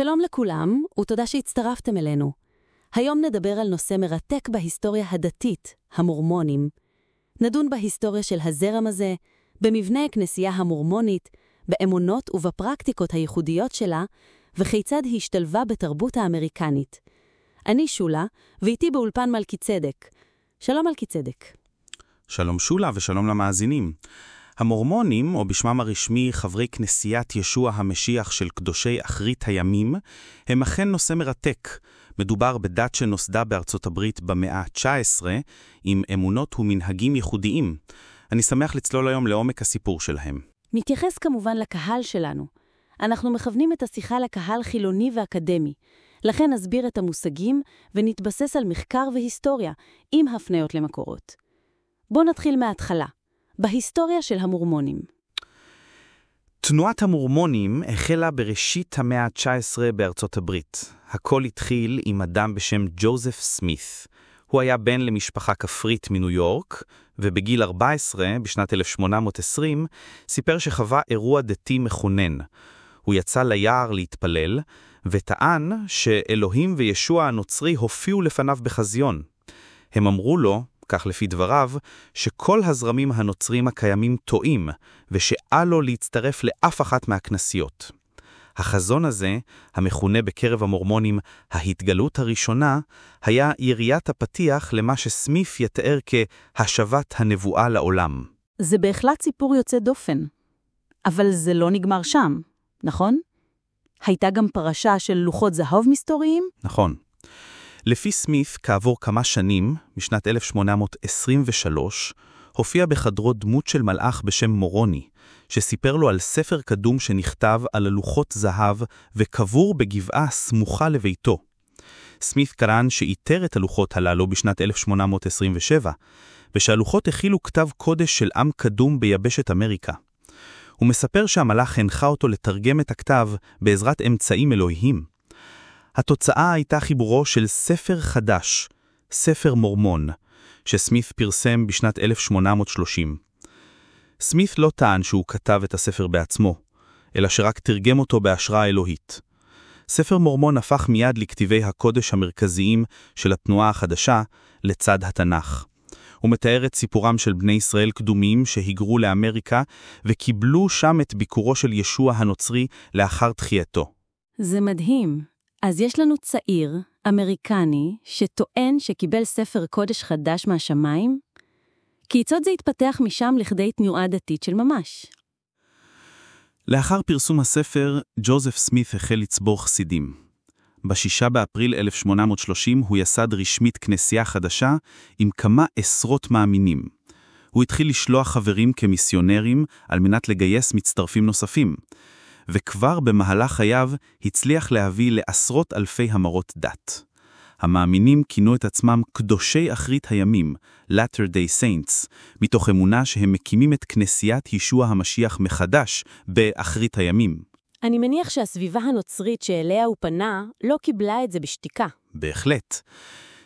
שלום לכולם, ותודה שהצטרפתם אלינו. היום נדבר על נושא מרתק בהיסטוריה הדתית, המורמונים. נדון בהיסטוריה של הזרם הזה, במבנה הכנסייה המורמונית, באמונות ובפרקטיקות הייחודיות שלה, וכיצד היא השתלבה בתרבות האמריקנית. אני שולה, ואיתי באולפן מלכי צדק. שלום מלכי צדק. שלום שולה ושלום למאזינים. המורמונים, או בשמם הרשמי חברי כנסיית ישוע המשיח של קדושי אחרית הימים, הם אכן נושא מרתק. מדובר בדת שנוסדה בארצות הברית במאה ה-19, עם אמונות ומנהגים ייחודיים. אני שמח לצלול היום לעומק הסיפור שלהם. מתייחס כמובן לקהל שלנו. אנחנו מכוונים את השיחה לקהל חילוני ואקדמי. לכן נסביר את המושגים ונתבסס על מחקר והיסטוריה, עם הפניות למקורות. בואו נתחיל מההתחלה. בהיסטוריה של המורמונים. תנועת המורמונים החלה בראשית המאה ה-19 בארצות הברית. הכל התחיל עם אדם בשם ג'וזף סמית. הוא היה בן למשפחה כפרית מניו יורק, ובגיל 14, בשנת 1820, סיפר שחווה אירוע דתי מכונן. הוא יצא ליער להתפלל, וטען שאלוהים וישוע הנוצרי הופיעו לפניו בחזיון. הם אמרו לו, כך לפי דבריו, שכל הזרמים הנוצרים הקיימים טועים, ושאל לו להצטרף לאף אחת מהכנסיות. החזון הזה, המכונה בקרב המורמונים ההתגלות הראשונה, היה יריית הפתיח למה שסמית יתאר כהשבת הנבואה לעולם. זה בהחלט סיפור יוצא דופן. אבל זה לא נגמר שם, נכון? הייתה גם פרשה של לוחות זהב מסתוריים? נכון. לפי סמית, כעבור כמה שנים, משנת 1823, הופיע בחדרו דמות של מלאך בשם מורוני, שסיפר לו על ספר קדום שנכתב על לוחות זהב וקבור בגבעה סמוכה לביתו. סמית קרן שאיתר את הלוחות הללו בשנת 1827, ושהלוחות הכילו כתב קודש של עם קדום ביבשת אמריקה. הוא מספר שהמלאך הנחה אותו לתרגם את הכתב בעזרת אמצעים אלוהיים. התוצאה הייתה חיבורו של ספר חדש, ספר מורמון, שסמית פרסם בשנת 1830. סמית לא טען שהוא כתב את הספר בעצמו, אלא שרק תרגם אותו בהשראה אלוהית. ספר מורמון הפך מיד לכתיבי הקודש המרכזיים של התנועה החדשה לצד התנ"ך. הוא מתאר את סיפורם של בני ישראל קדומים שהיגרו לאמריקה וקיבלו שם את ביקורו של ישוע הנוצרי לאחר תחייתו. זה מדהים. אז יש לנו צעיר, אמריקני, שטוען שקיבל ספר קודש חדש מהשמיים? כיצד זה התפתח משם לכדי תנועה דתית של ממש? לאחר פרסום הספר, ג'וזף סמית החל לצבור חסידים. ב6 באפריל 1830 הוא יסד רשמית כנסייה חדשה עם כמה עשרות מאמינים. הוא התחיל לשלוח חברים כמיסיונרים על מנת לגייס מצטרפים נוספים. וכבר במהלך חייו הצליח להביא לעשרות אלפי המרות דת. המאמינים כינו את עצמם קדושי אחרית הימים, Latter Day Saints, מתוך אמונה שהם מקימים את כנסיית ישוע המשיח מחדש באחרית הימים. אני מניח שהסביבה הנוצרית שאליה הוא פנה לא קיבלה את זה בשתיקה. בהחלט.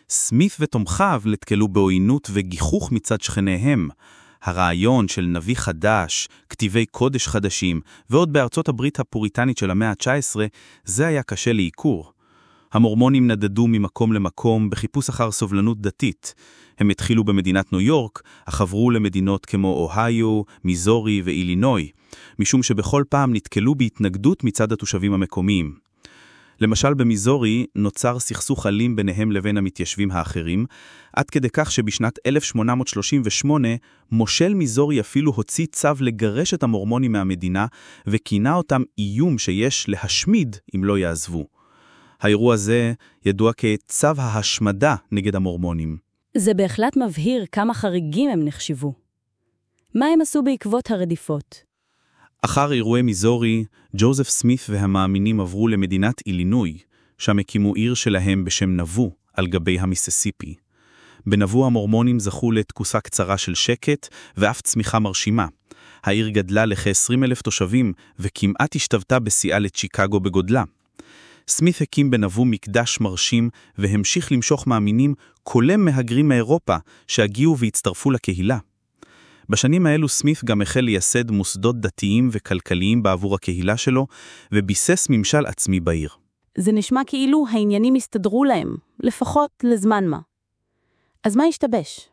סמית ותומכיו נתקלו בעוינות וגיחוך מצד שכניהם. הרעיון של נביא חדש, כתיבי קודש חדשים, ועוד בארצות הברית הפוריטנית של המאה ה-19, זה היה קשה לעיקור. המורמונים נדדו ממקום למקום בחיפוש אחר סובלנות דתית. הם התחילו במדינת ניו יורק, אך עברו למדינות כמו אוהיו, מיזורי ואילינוי, משום שבכל פעם נתקלו בהתנגדות מצד התושבים המקומיים. למשל במיזורי נוצר סכסוך אלים ביניהם לבין המתיישבים האחרים, עד כדי כך שבשנת 1838 מושל מיזורי אפילו הוציא צו לגרש את המורמונים מהמדינה, וכינה אותם איום שיש להשמיד אם לא יעזבו. האירוע הזה ידוע כצו ההשמדה נגד המורמונים. זה בהחלט מבהיר כמה חריגים הם נחשבו. מה הם עשו בעקבות הרדיפות? אחר אירועי מיזורי, ג'וזף סמית והמאמינים עברו למדינת אילינוי, שם הקימו עיר שלהם בשם נבו, על גבי המיסיסיפי. בנבו המורמונים זכו לתקופה קצרה של שקט ואף צמיחה מרשימה. העיר גדלה לכ-20,000 תושבים וכמעט השתוותה בשיאה לצ'יקגו בגודלה. סמית הקים בנבו מקדש מרשים והמשיך למשוך מאמינים כולל מהגרים מאירופה שהגיעו והצטרפו לקהילה. בשנים האלו סמית גם החל לייסד מוסדות דתיים וכלכליים בעבור הקהילה שלו, וביסס ממשל עצמי בעיר. זה נשמע כאילו העניינים הסתדרו להם, לפחות לזמן מה. אז מה השתבש?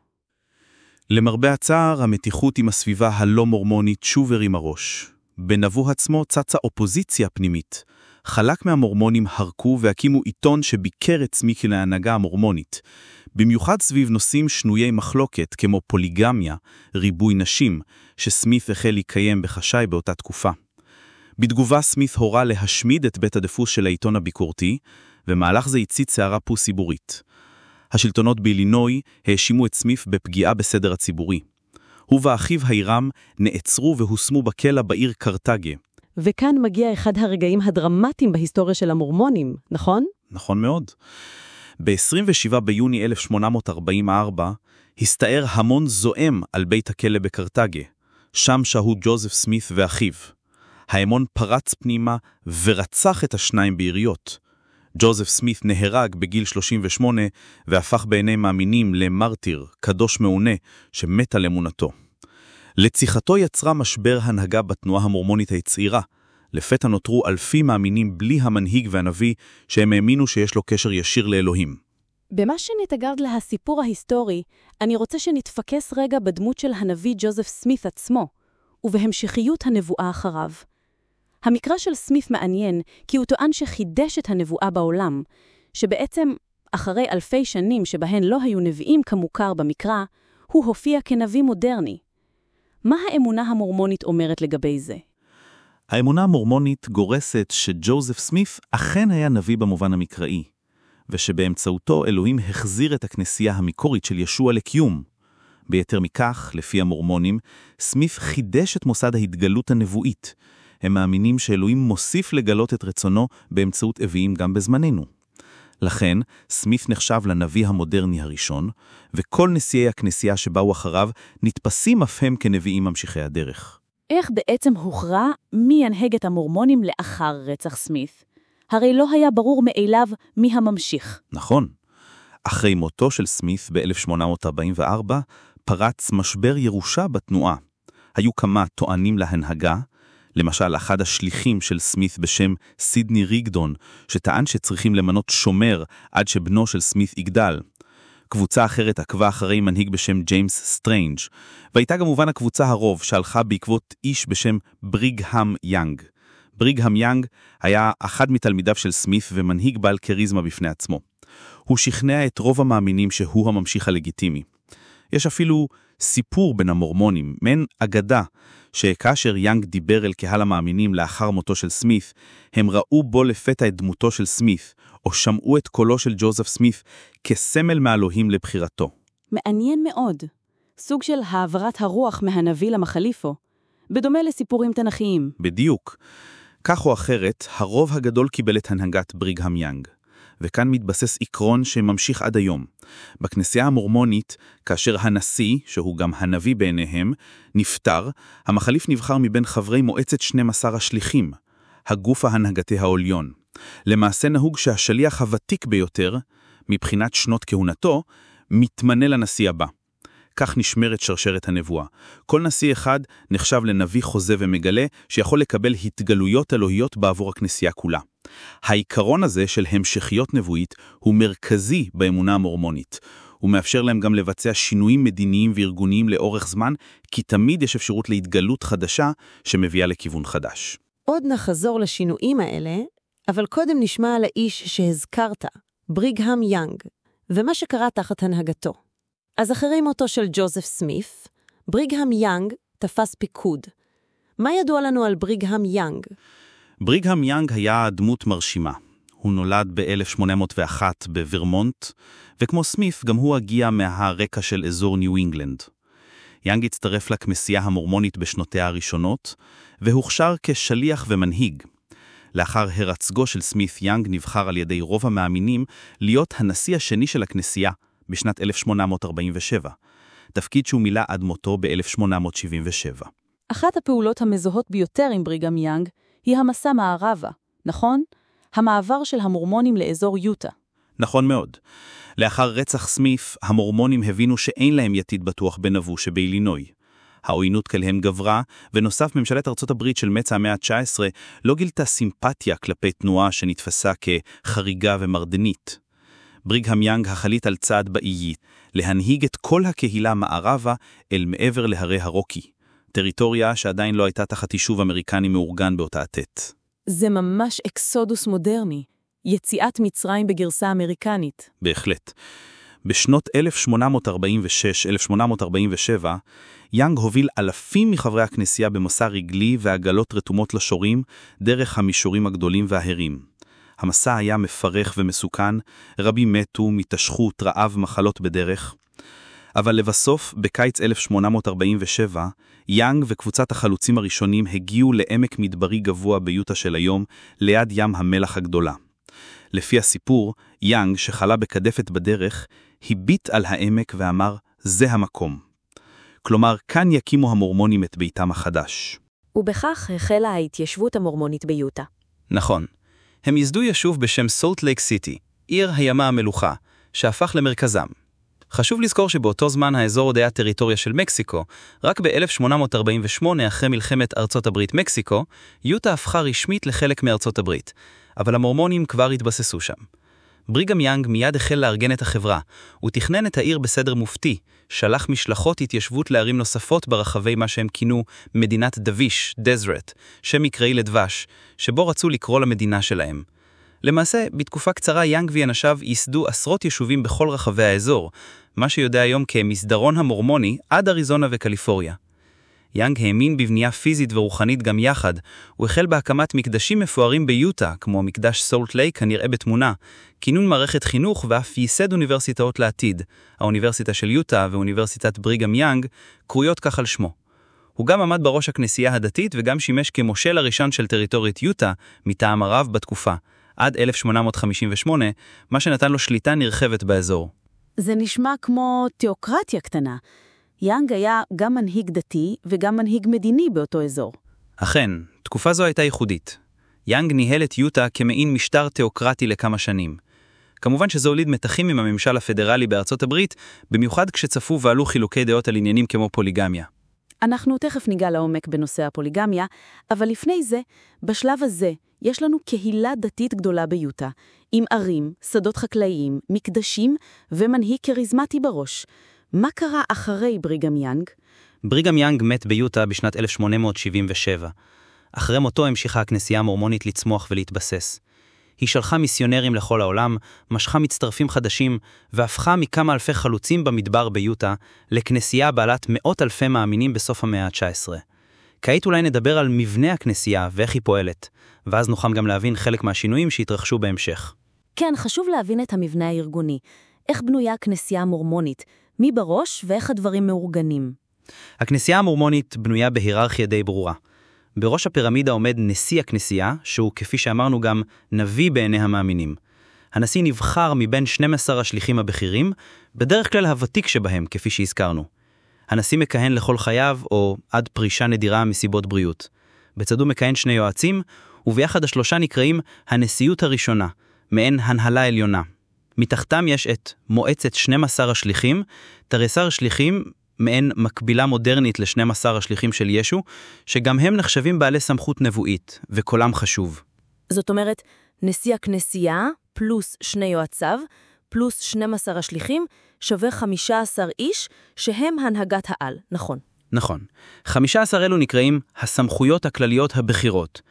למרבה הצער, המתיחות עם הסביבה הלא מורמונית שוב הרימה ראש. בנבו עצמו צצה אופוזיציה פנימית. חלק מהמורמונים הרקו והקימו עיתון שביקר את סמית להנהגה המורמונית, במיוחד סביב נושאים שנויי מחלוקת כמו פוליגמיה, ריבוי נשים, שסמית החל לקיים בחשאי באותה תקופה. בתגובה סמית הורה להשמיד את בית הדפוס של העיתון הביקורתי, ומהלך זה הציץ סערה ציבורית. השלטונות באילינוי האשימו את סמית בפגיעה בסדר הציבורי. הוא ואחיו הירם נעצרו והושמו בכלא בעיר קרתגה. וכאן מגיע אחד הרגעים הדרמטיים בהיסטוריה של המורמונים, נכון? נכון מאוד. ב-27 ביוני 1844 הסתער המון זועם על בית הכלא בקרתגה. שם שהו ג'וזף סמית ואחיו. ההמון פרץ פנימה ורצח את השניים ביריות. ג'וזף סמית נהרג בגיל 38 והפך בעיני מאמינים למרטיר, קדוש מעונה, שמת על אמונתו. לציחתו יצרה משבר הנהגה בתנועה המורמונית הצעירה. לפתע נותרו אלפי מאמינים בלי המנהיג והנביא שהם האמינו שיש לו קשר ישיר לאלוהים. במה שנתגרד להסיפור ההיסטורי, אני רוצה שנתפקס רגע בדמות של הנביא ג'וזף סמית עצמו, ובהמשכיות הנבואה אחריו. המקרא של סמית מעניין כי הוא טוען שחידש את הנבואה בעולם, שבעצם אחרי אלפי שנים שבהן לא היו נביאים כמוכר במקרא, הוא הופיע כנביא מודרני. מה האמונה המורמונית אומרת לגבי זה? האמונה המורמונית גורסת שג'וזף סמית אכן היה נביא במובן המקראי, ושבאמצעותו אלוהים החזיר את הכנסייה המקורית של ישוע לקיום. ביתר מכך, לפי המורמונים, סמית חידש את מוסד ההתגלות הנבואית. הם מאמינים שאלוהים מוסיף לגלות את רצונו באמצעות אביים גם בזמננו. לכן, סמית נחשב לנביא המודרני הראשון, וכל נשיאי הכנסייה שבאו אחריו נתפסים אף הם כנביאים ממשיכי הדרך. איך בעצם הוכרע מי ינהג את המורמונים לאחר רצח סמית? הרי לא היה ברור מאליו מי הממשיך. נכון. אחרי מותו של סמית ב-1844, פרץ משבר ירושה בתנועה. היו כמה טוענים להנהגה, למשל אחד השליחים של סמית בשם סידני ריגדון, שטען שצריכים למנות שומר עד שבנו של סמית יגדל. קבוצה אחרת עקבה אחרי מנהיג בשם ג'יימס סטרנג', והייתה כמובן הקבוצה הרוב שהלכה בעקבות איש בשם בריגהם יאנג. בריגהם יאנג היה אחד מתלמידיו של סמית ומנהיג בעל קריזמה בפני עצמו. הוא שכנע את רוב המאמינים שהוא הממשיך הלגיטימי. יש אפילו סיפור בין המורמונים, מעין אגדה, שכאשר יאנג דיבר אל קהל המאמינים לאחר מותו של סמית, הם ראו בו לפתע את דמותו של סמית, או שמעו את קולו של ג'וזף סמית כסמל מאלוהים לבחירתו. מעניין מאוד. סוג של העברת הרוח מהנביא למחליפו, בדומה לסיפורים תנכיים. בדיוק. כך או אחרת, הרוב הגדול קיבל את הנהגת בריגהם יאנג. וכאן מתבסס עקרון שממשיך עד היום. בכנסייה המורמונית, כאשר הנשיא, שהוא גם הנביא בעיניהם, נפטר, המחליף נבחר מבין חברי מועצת 12 השליחים, הגוף ההנהגתי העליון. למעשה נהוג שהשליח הוותיק ביותר, מבחינת שנות כהונתו, מתמנה לנשיא הבא. כך נשמרת שרשרת הנבואה. כל נשיא אחד נחשב לנביא חוזה ומגלה שיכול לקבל התגלויות אלוהיות בעבור הכנסייה כולה. העיקרון הזה של המשכיות נבואית הוא מרכזי באמונה המורמונית. הוא מאפשר להם גם לבצע שינויים מדיניים וארגוניים לאורך זמן, כי תמיד יש אפשרות להתגלות חדשה שמביאה לכיוון חדש. עוד נחזור לשינויים האלה, אבל קודם נשמע על האיש שהזכרת, בריגהם יאנג, ומה שקרה תחת הנהגתו. אז אחרי מותו של ג'וזף סמית, בריגהם יאנג תפס פיקוד. מה ידוע לנו על בריגהם יאנג? בריגהם יאנג היה דמות מרשימה. הוא נולד ב-1801 בוורמונט, וכמו סמית גם הוא הגיע מהרקע של אזור ניו אינגלנד. יאנג הצטרף לכנסייה המורמונית בשנותיה הראשונות, והוכשר כשליח ומנהיג. לאחר הרצגו של סמית, יאנג נבחר על ידי רוב המאמינים להיות הנשיא השני של הכנסייה בשנת 1847, תפקיד שהוא מילא עד מותו ב-1877. אחת הפעולות המזוהות ביותר עם בריגהם יאנג היא המסע מערבה, נכון? המעבר של המורמונים לאזור יוטה. נכון מאוד. לאחר רצח סמית, המורמונים הבינו שאין להם יתיד בטוח בנבו שבאילינוי. העוינות כליהם גברה, ונוסף ממשלת ארצות הברית של מצע המאה ה-19 לא גילתה סימפתיה כלפי תנועה שנתפסה כחריגה ומרדנית. בריגהאם יאנג החליט על צעד באי, להנהיג את כל הקהילה מערבה אל מעבר להרי הרוקי, טריטוריה שעדיין לא הייתה תחת יישוב אמריקני מאורגן באותה עת. זה ממש אקסודוס מודרני, יציאת מצרים בגרסה אמריקנית. בהחלט. בשנות 1846-1847, יאנג הוביל אלפים מחברי הכנסייה במסע רגלי ועגלות רתומות לשורים דרך המישורים הגדולים וההרים. המסע היה מפרך ומסוכן, רבים מתו מתשחות, רעב, מחלות בדרך. אבל לבסוף, בקיץ 1847, יאנג וקבוצת החלוצים הראשונים הגיעו לעמק מדברי גבוה ביוטה של היום, ליד ים המלח הגדולה. לפי הסיפור, יאנג, שחלה בקדפת בדרך, הביט על העמק ואמר, זה המקום. כלומר, כאן יקימו המורמונים את ביתם החדש. ובכך החלה ההתיישבות המורמונית ביוטה. נכון. הם ייסדו יישוב בשם סולט לייק סיטי, עיר הימה המלוכה, שהפך למרכזם. חשוב לזכור שבאותו זמן האזור עוד היה טריטוריה של מקסיקו, רק ב-1848 אחרי מלחמת ארצות הברית מקסיקו, יוטה הפכה רשמית לחלק מארצות הברית, אבל המורמונים כבר התבססו שם. בריגהאם יאנג מיד החל לארגן את החברה, הוא תכנן את העיר בסדר מופתי, שלח משלחות התיישבות לערים נוספות ברחבי מה שהם כינו מדינת דוויש, דזרט, שם מקראי לדבש, שבו רצו לקרוא למדינה שלהם. למעשה, בתקופה קצרה יאנג ואנשיו ייסדו עשרות יישובים בכל רחבי האזור, מה שיודע היום כמסדרון המורמוני עד אריזונה וקליפוריה. יאנג האמין בבנייה פיזית ורוחנית גם יחד, הוא החל בהקמת מקדשים מפוארים ביוטה, כמו מקדש סולט לייק הנראה בתמונה, כינון מערכת חינוך ואף ייסד אוניברסיטאות לעתיד. האוניברסיטה של יוטה ואוניברסיטת בריגהאם יאנג קרויות כך על שמו. הוא גם עמד בראש הכנסייה הדתית וגם שימש כמושל הראשון של טריטוריית יוטה מטעם הרב בתקופה, עד 1858, מה שנתן לו שליטה נרחבת באזור. זה נשמע כמו תיאוקרטיה קטנה. יאנג היה גם מנהיג דתי וגם מנהיג מדיני באותו אזור. אכן, תקופה זו הייתה ייחודית. יאנג ניהל את יוטה כמעין משטר תיאוקרטי לכמה שנים. כמובן שזה הוליד מתחים עם הממשל הפדרלי בארצות הברית, במיוחד כשצפו ועלו חילוקי דעות על עניינים כמו פוליגמיה. אנחנו תכף ניגע לעומק בנושא הפוליגמיה, אבל לפני זה, בשלב הזה, יש לנו קהילה דתית גדולה ביוטה, עם ערים, שדות חקלאיים, מקדשים ומנהיג כריזמטי בראש. מה קרה אחרי בריגהאם יאנג? בריגהאם יאנג מת ביוטה בשנת 1877. אחרי מותו המשיכה הכנסייה המורמונית לצמוח ולהתבסס. היא שלחה מיסיונרים לכל העולם, משכה מצטרפים חדשים, והפכה מכמה אלפי חלוצים במדבר ביוטה לכנסייה בעלת מאות אלפי מאמינים בסוף המאה ה-19. כעת אולי נדבר על מבנה הכנסייה ואיך היא פועלת, ואז נוכל גם להבין חלק מהשינויים שהתרחשו בהמשך. כן, חשוב להבין את המבנה הארגוני. איך בנויה הכנסייה המורמונית? מי בראש ואיך הדברים מאורגנים? הכנסייה המורמונית בנויה בהיררכיה די ברורה. בראש הפירמידה עומד נשיא הכנסייה, שהוא כפי שאמרנו גם נביא בעיני המאמינים. הנשיא נבחר מבין 12 השליחים הבכירים, בדרך כלל הוותיק שבהם, כפי שהזכרנו. הנשיא מכהן לכל חייו, או עד פרישה נדירה מסיבות בריאות. בצדו מכהן 2 יועצים, וביחד השלושה נקראים הנשיאות הראשונה, מעין הנהלה עליונה. מתחתם יש את מועצת 12 השליחים, תריסר השליחים, מעין מקבילה מודרנית ל12 השליחים של ישו, שגם הם נחשבים בעלי סמכות נבואית, וקולם חשוב. זאת אומרת, נשיא הכנסייה פלוס 2 יועציו, פלוס 12 השליחים, שווה 15 איש שהם הנהגת העל, נכון? נכון. 15 אלו נקראים הסמכויות הכלליות הבכירות.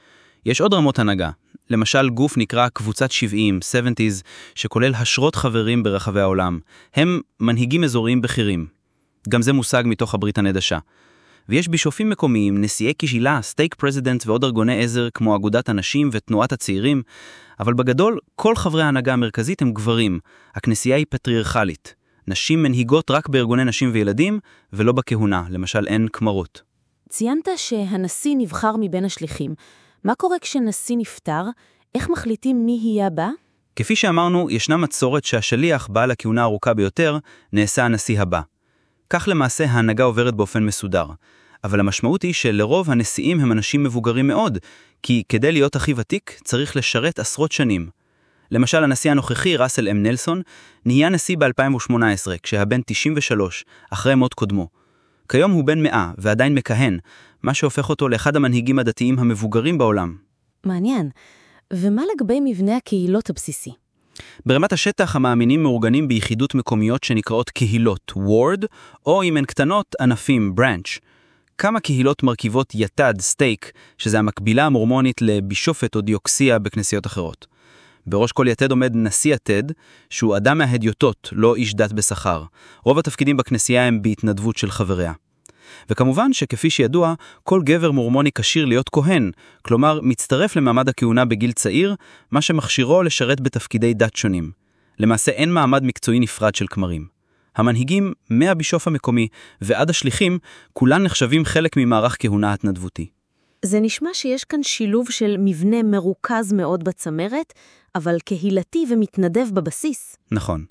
יש עוד רמות הנהגה. למשל, גוף נקרא קבוצת 70, 70s, שכולל השרות חברים ברחבי העולם. הם מנהיגים אזוריים בכירים. גם זה מושג מתוך הברית הנדשה. ויש בישופים מקומיים, נשיאי קהילה, סטייק פרזידנט ועוד ארגוני עזר כמו אגודת הנשים ותנועת הצעירים, אבל בגדול כל חברי ההנהגה המרכזית הם גברים. הכנסייה היא פטריארכלית. נשים מנהיגות רק בארגוני נשים וילדים, ולא בכהונה, למשל אין כמרות. ציינת שהנשיא נבחר מבין השליחים. מה קורה כשנשיא נפטר? איך מחליטים מי יהיה הבא? כפי שאמרנו, ישנה מסורת שהשליח, בעל הכהונה הארוכה ביותר, נעשה הנשיא הבא. כך למעשה ההנהגה עוברת באופן מסודר. אבל המשמעות היא שלרוב הנשיאים הם אנשים מבוגרים מאוד, כי כדי להיות הכי ותיק צריך לשרת עשרות שנים. למשל, הנשיא הנוכחי, ראסל אם נלסון, נהיה נשיא ב-2018, כשהבן 93, אחרי מות קודמו. כיום הוא בן 100 ועדיין מכהן, מה שהופך אותו לאחד המנהיגים הדתיים המבוגרים בעולם. מעניין. ומה לגבי מבנה הקהילות הבסיסי? ברמת השטח המאמינים מאורגנים ביחידות מקומיות שנקראות קהילות, ward, או אם הן קטנות, ענפים, branch. כמה קהילות מרכיבות יתד, סטייק, שזה המקבילה המורמונית לבישופת או דיוקסיה בכנסיות אחרות. בראש כל יתד עומד נשיא יתד, שהוא אדם מההדיוטות, לא איש דת בשכר. רוב התפקידים בכנסייה הם בהתנדבות של חבריה. וכמובן שכפי שידוע, כל גבר מורמוני כשיר להיות כהן, כלומר מצטרף למעמד הכהונה בגיל צעיר, מה שמכשירו לשרת בתפקידי דת שונים. למעשה אין מעמד מקצועי נפרד של כמרים. המנהיגים, מהבישוף המקומי ועד השליחים, כולן נחשבים חלק ממערך כהונה התנדבותי. זה נשמע שיש כאן שילוב של מבנה מרוכז מאוד בצמרת, אבל קהילתי ומתנדב בבסיס. נכון.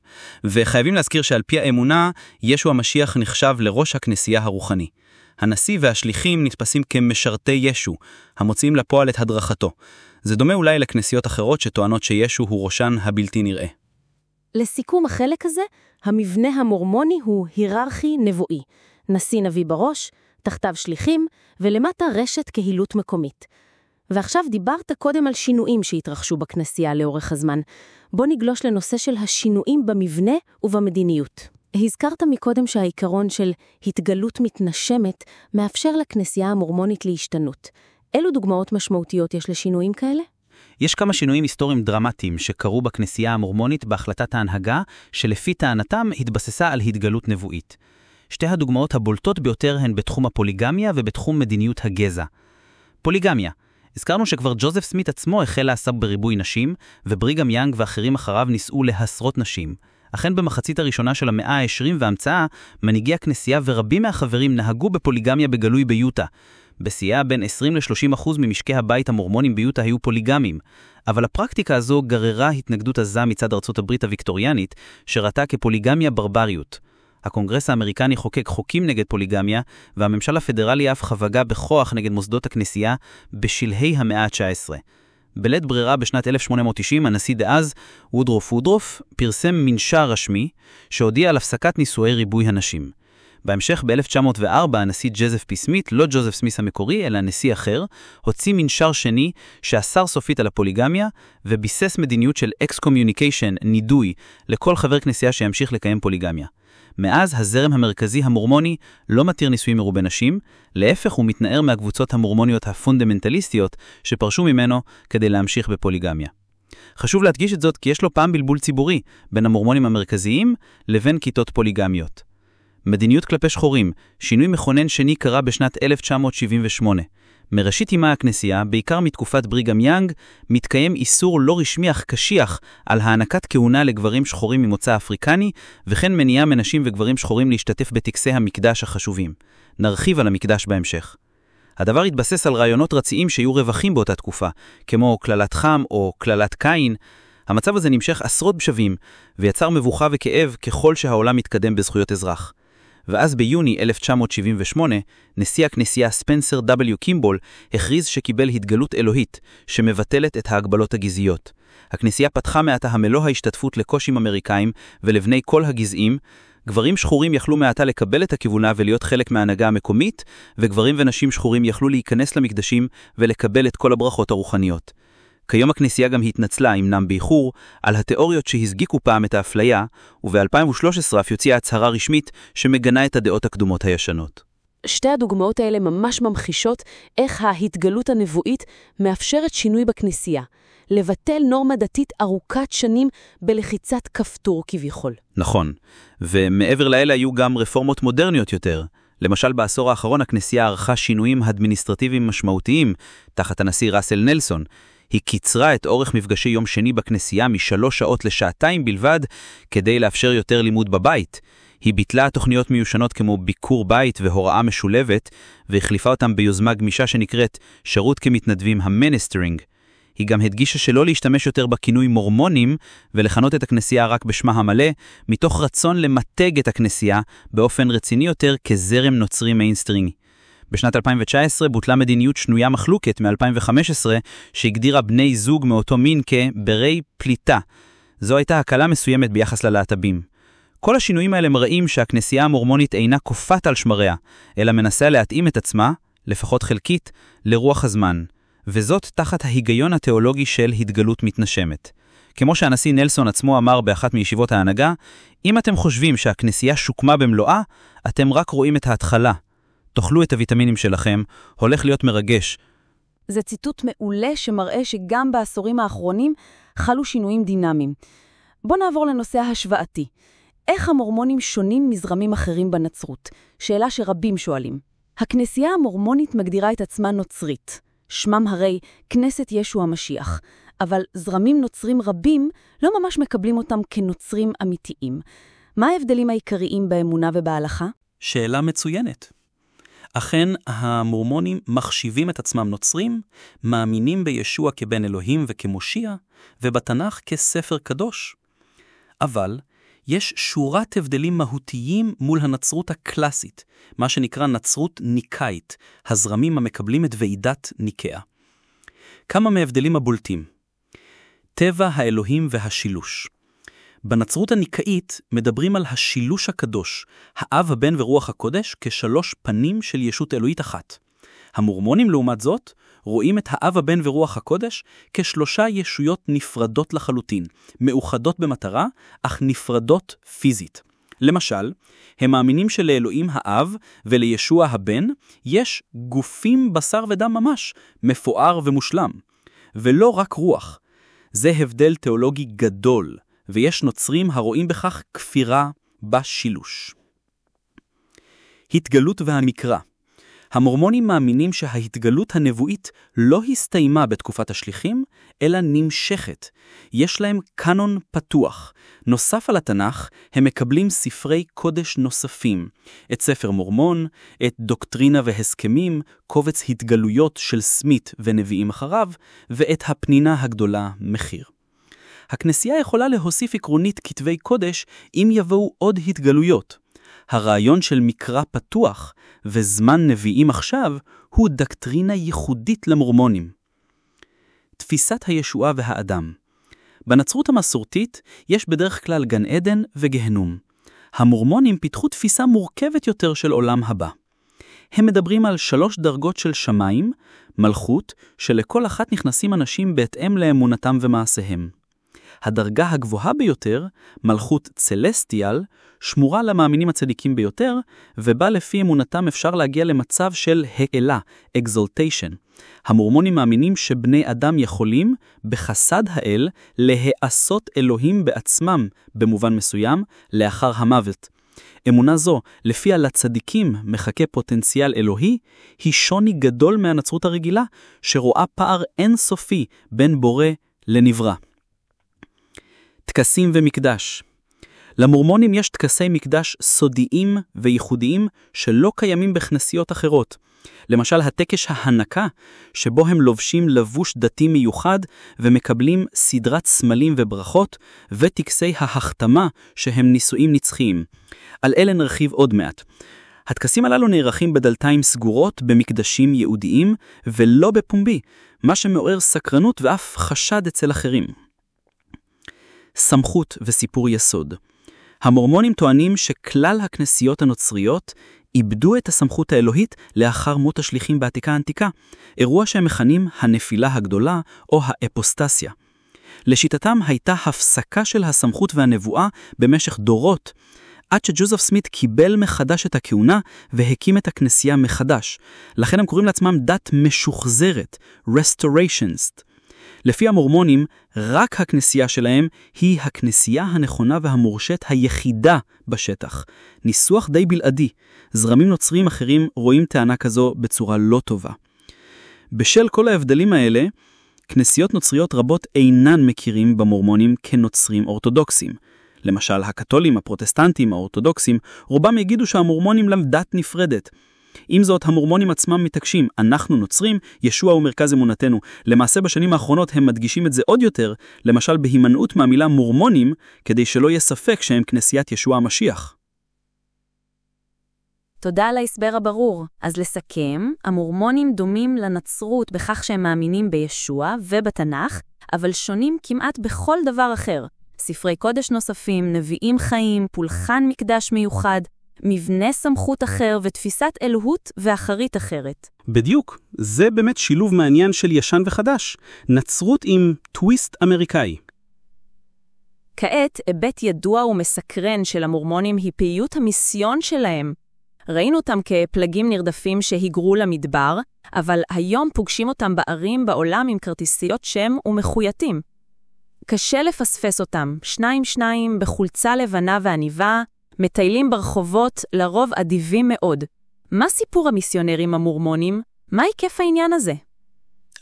וחייבים להזכיר שעל פי האמונה, ישו המשיח נחשב לראש הכנסייה הרוחני. הנשיא והשליחים נתפסים כמשרתי ישו, המוצאים לפועל את הדרכתו. זה דומה אולי לכנסיות אחרות שטוענות שישו הוא ראשן הבלתי נראה. לסיכום החלק הזה, המבנה המורמוני הוא היררכי נבואי. נשיא נביא בראש, תחתיו שליחים, ולמטה רשת קהילות מקומית. ועכשיו דיברת קודם על שינויים שהתרחשו בכנסייה לאורך הזמן. בוא נגלוש לנושא של השינויים במבנה ובמדיניות. הזכרת מקודם שהעיקרון של התגלות מתנשמת מאפשר לכנסייה המורמונית להשתנות. אילו דוגמאות משמעותיות יש לשינויים כאלה? יש כמה שינויים היסטוריים דרמטיים שקרו בכנסייה המורמונית בהחלטת ההנהגה, שלפי טענתם התבססה על התגלות נבואית. שתי הדוגמאות הבולטות ביותר הן בתחום הפוליגמיה ובתחום מדיניות הגזע. פוליגמיה. הזכרנו שכבר ג'וזף סמית עצמו החל לעסוק בריבוי נשים, ובריגהאם יאנג ואחרים אחריו ניסו להסרות נשים. אכן במחצית הראשונה של המאה ה-20 והמצאה, מנהיגי הכנסייה ורבים מהחברים נהגו בפוליגמיה בגלוי ביוטה. בשיאה בין 20-30% ממשקי הבית המורמונים ביוטה היו פוליגמים, אבל הפרקטיקה הזו גררה התנגדות עזה מצד ארצות הברית הוויקטוריאנית, שראתה כפוליגמיה ברבריות. הקונגרס האמריקני חוקק חוקים נגד פוליגמיה, והממשל הפדרלי אף חבגה בכוח נגד מוסדות הכנסייה בשלהי המאה ה-19. בלית ברירה בשנת 1890, הנשיא דאז, וודרוף, פרסם מנשר רשמי, שהודיע על הפסקת נישואי ריבוי הנשים. בהמשך, ב-1904, הנשיא ג'וזף פי סמית, לא ג'וזף סמית המקורי, אלא נשיא אחר, הוציא מנשר שני שאסר סופית על הפוליגמיה, וביסס מדיניות של אקס-קומיוניקיישן, נידוי, לכל חבר כנסייה שימשיך לקיים פוליגמיה. מאז הזרם המרכזי המורמוני לא מתיר נישואים מרובי נשים, להפך הוא מתנער מהקבוצות המורמוניות הפונדמנטליסטיות שפרשו ממנו כדי להמשיך בפוליגמיה. חשוב להדגיש את זאת כי יש לו פעם בלבול ציבורי בין המורמונים המרכזיים לבין כיתות פוליגמיות. מדיניות כלפי שחורים, שינוי מכונן שני קרה בשנת 1978. מראשית ימי הכנסייה, בעיקר מתקופת בריגהאם יאנג, מתקיים איסור לא רשמי אך קשיח על הענקת כהונה לגברים שחורים ממוצא אפריקני, וכן מניעה מנשים וגברים שחורים להשתתף בטקסי המקדש החשובים. נרחיב על המקדש בהמשך. הדבר התבסס על רעיונות רציים שיהיו רווחים באותה תקופה, כמו כללת חם או כללת קין. המצב הזה נמשך עשרות בשבים, ויצר מבוכה וכאב ככל שהעולם מתקדם בזכויות אזרח. ואז ביוני 1978, נשיא הכנסייה ספנסר W. קימבול הכריז שקיבל התגלות אלוהית שמבטלת את ההגבלות הגזעיות. הכנסייה פתחה מעתה המלוא ההשתתפות לקושים אמריקאים ולבני כל הגזעים. גברים שחורים יכלו מעתה לקבל את הכיוונה ולהיות חלק מההנהגה המקומית, וגברים ונשים שחורים יכלו להיכנס למקדשים ולקבל את כל הברכות הרוחניות. כיום הכנסייה גם התנצלה, אמנם באיחור, על התיאוריות שהזגיקו פעם את האפליה, וב-2013 אף יוציאה הצהרה רשמית שמגנה את הדעות הקדומות הישנות. שתי הדוגמאות האלה ממש ממחישות איך ההתגלות הנבואית מאפשרת שינוי בכנסייה, לבטל נורמה דתית ארוכת שנים בלחיצת כפתור כביכול. נכון, ומעבר לאלה היו גם רפורמות מודרניות יותר. למשל בעשור האחרון הכנסייה ערכה שינויים אדמיניסטרטיביים משמעותיים תחת הנשיא ראסל נלסון. היא קיצרה את אורך מפגשי יום שני בכנסייה מ3 שעות ל2 בלבד, כדי לאפשר יותר לימוד בבית. היא ביטלה תוכניות מיושנות כמו ביקור בית והוראה משולבת, והחליפה אותם ביוזמה גמישה שנקראת שירות כמתנדבים המניסטרינג. היא גם הדגישה שלא להשתמש יותר בכינוי מורמונים, ולכנות את הכנסייה רק בשמה המלא, מתוך רצון למתג את הכנסייה באופן רציני יותר כזרם נוצרי מיינסטרינגי. בשנת 2019 בוטלה מדיניות שנויה מחלוקת מ-2015 שהגדירה בני זוג מאותו מין כברי פליטה. זו הייתה הקלה מסוימת ביחס ללהט"בים. כל השינויים האלה מראים שהכנסייה המורמונית אינה קופאת על שמריה, אלא מנסה להתאים את עצמה, לפחות חלקית, לרוח הזמן, וזאת תחת ההיגיון התיאולוגי של התגלות מתנשמת. כמו שהנשיא נלסון עצמו אמר באחת מישיבות ההנהגה, אם אתם חושבים שהכנסייה שוקמה במלואה, אתם רק רואים את ההתחלה. תאכלו את הוויטמינים שלכם, הולך להיות מרגש. זה ציטוט מעולה שמראה שגם בעשורים האחרונים חלו שינויים דינמיים. בוא נעבור לנושא ההשוואתי. איך המורמונים שונים מזרמים אחרים בנצרות? שאלה שרבים שואלים. הכנסייה המורמונית מגדירה את עצמה נוצרית. שמם הרי כנסת ישו המשיח. אבל זרמים נוצרים רבים לא ממש מקבלים אותם כנוצרים אמיתיים. מה ההבדלים העיקריים באמונה ובהלכה? שאלה מצוינת. אכן, המורמונים מחשיבים את עצמם נוצרים, מאמינים בישוע כבן אלוהים וכמושיע, ובתנ"ך כספר קדוש. אבל יש שורת הבדלים מהותיים מול הנצרות הקלאסית, מה שנקרא נצרות ניקאית, הזרמים המקבלים את ועידת ניקאה. כמה מההבדלים הבולטים. טבע האלוהים והשילוש. בנצרות הניקאית מדברים על השילוש הקדוש, האב, הבן ורוח הקודש, כשלוש פנים של ישות אלוהית אחת. המורמונים לעומת זאת רואים את האב, הבן ורוח הקודש כשלושה ישויות נפרדות לחלוטין, מאוחדות במטרה, אך נפרדות פיזית. למשל, הם מאמינים שלאלוהים האב ולישוע הבן יש גופים בשר ודם ממש, מפואר ומושלם, ולא רק רוח. זה הבדל תיאולוגי גדול, ויש נוצרים הרואים בכך כפירה בשילוש. התגלות והמקרא. המורמונים מאמינים שההתגלות הנבואית לא הסתיימה בתקופת השליחים, אלא נמשכת. יש להם קאנון פתוח. נוסף על התנ"ך, הם מקבלים ספרי קודש נוספים. את ספר מורמון, את דוקטרינה והסכמים, קובץ התגלויות של סמית ונביאים אחריו, ואת הפנינה הגדולה מחיר. הכנסייה יכולה להוסיף עקרונית כתבי קודש אם יבואו עוד התגלויות. הרעיון של מקרא פתוח וזמן נביאים עכשיו הוא דוקטרינה ייחודית למורמונים. תפיסת הישועה והאדם. בנצרות המסורתית יש בדרך כלל גן עדן וגהנום. המורמונים פיתחו תפיסה מורכבת יותר של עולם הבא. הם מדברים על 3 דרגות של שמיים, מלכות, שלכל אחת נכנסים אנשים בהתאם לאמונתם ומעשיהם. הדרגה הגבוהה ביותר, מלכות צלסטיאל, שמורה למאמינים הצדיקים ביותר, ובה לפי אמונתם אפשר להגיע למצב של העלה, exaltation. המורמונים מאמינים שבני אדם יכולים, בחסד האל, להעשות אלוהים בעצמם, במובן מסוים, לאחר המוות. אמונה זו, לפיה לצדיקים מחכה פוטנציאל אלוהי, היא שוני גדול מהנצרות הרגילה, שרואה פער אינסופי בין בורא לנברא. טקסים ומקדש. למורמונים יש טקסי מקדש סודיים וייחודיים שלא קיימים בכנסיות אחרות. למשל, הטקס ההנקה, שבו הם לובשים לבוש דתי מיוחד ומקבלים סדרת סמלים וברכות, וטקסי ההחתמה שהם נישואים נצחיים. על אלה נרחיב עוד מעט. הטקסים הללו נערכים בדלתיים סגורות במקדשים יהודיים ולא בפומבי, מה שמעורר סקרנות ואף חשד אצל אחרים. סמכות וסיפור יסוד. המורמונים טוענים שכלל הכנסיות הנוצריות איבדו את הסמכות האלוהית לאחר מות השליחים בעתיקה האנטיקה, אירוע שהם מכנים הנפילה הגדולה או האפוסטסיה. לשיטתם הייתה הפסקה של הסמכות והנבואה במשך דורות, עד שג'וזף סמית קיבל מחדש את הכהונה והקים את הכנסייה מחדש. לכן הם קוראים לעצמם דת משוחזרת, restorationist. לפי המורמונים, רק הכנסייה שלהם היא הכנסייה הנכונה והמורשת היחידה בשטח. ניסוח די בלעדי. זרמים נוצרים אחרים רואים טענה כזו בצורה לא טובה. בשל כל ההבדלים האלה, כנסיות נוצריות רבות אינן מכירים במורמונים כנוצרים אורתודוקסים. למשל, הקתולים, הפרוטסטנטים, האורתודוקסים, רובם יגידו שהמורמונים להם דת נפרדת. עם זאת, המורמונים עצמם מתעקשים, אנחנו נוצרים, ישוע הוא מרכז אמונתנו. למעשה בשנים האחרונות הם מדגישים את זה עוד יותר, למשל בהימנעות מהמילה מורמונים, כדי שלא יהיה ספק שהם כנסיית ישוע המשיח. תודה על ההסבר הברור. אז לסכם, המורמונים דומים לנצרות בכך שהם מאמינים בישוע ובתנ"ך, אבל שונים כמעט בכל דבר אחר. ספרי קודש נוספים, נביאים חיים, פולחן מקדש מיוחד, מבנה סמכות אחר ותפיסת אלוהות ואחרית אחרת. בדיוק, זה באמת שילוב מעניין של ישן וחדש, נצרות עם טוויסט אמריקאי. כעת, היבט ידוע ומסקרן של המורמונים היא פעילות המיסיון שלהם. ראינו אותם כפלגים נרדפים שהיגרו למדבר, אבל היום פוגשים אותם בערים בעולם עם כרטיסיות שם ומחויטים. קשה לפספס אותם, שניים בחולצה לבנה ועניבה, מטיילים ברחובות, לרוב אדיבים מאוד. מה סיפור המיסיונרים המורמונים? מה היקף העניין הזה?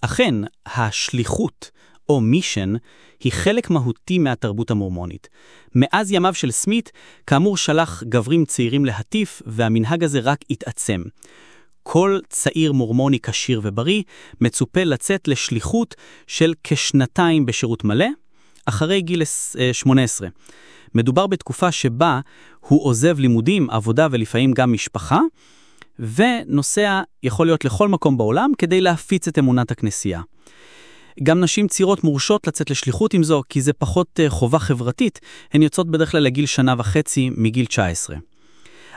אכן, השליחות, או מישן, היא חלק מהותי מהתרבות המורמונית. מאז ימיו של סמית, כאמור שלח גברים צעירים להטיף, והמנהג הזה רק התעצם. כל צעיר מורמוני כשיר ובריא מצופה לצאת לשליחות של כשנתיים בשירות מלא, אחרי גיל 18. מדובר בתקופה שבה הוא עוזב לימודים, עבודה ולפעמים גם משפחה, ונוסע יכול להיות לכל מקום בעולם כדי להפיץ את אמונת הכנסייה. גם נשים צעירות מורשות לצאת לשליחות עם זו, כי זה פחות חובה חברתית, הן יוצאות בדרך כלל לגיל 1.5 שנים מגיל 19.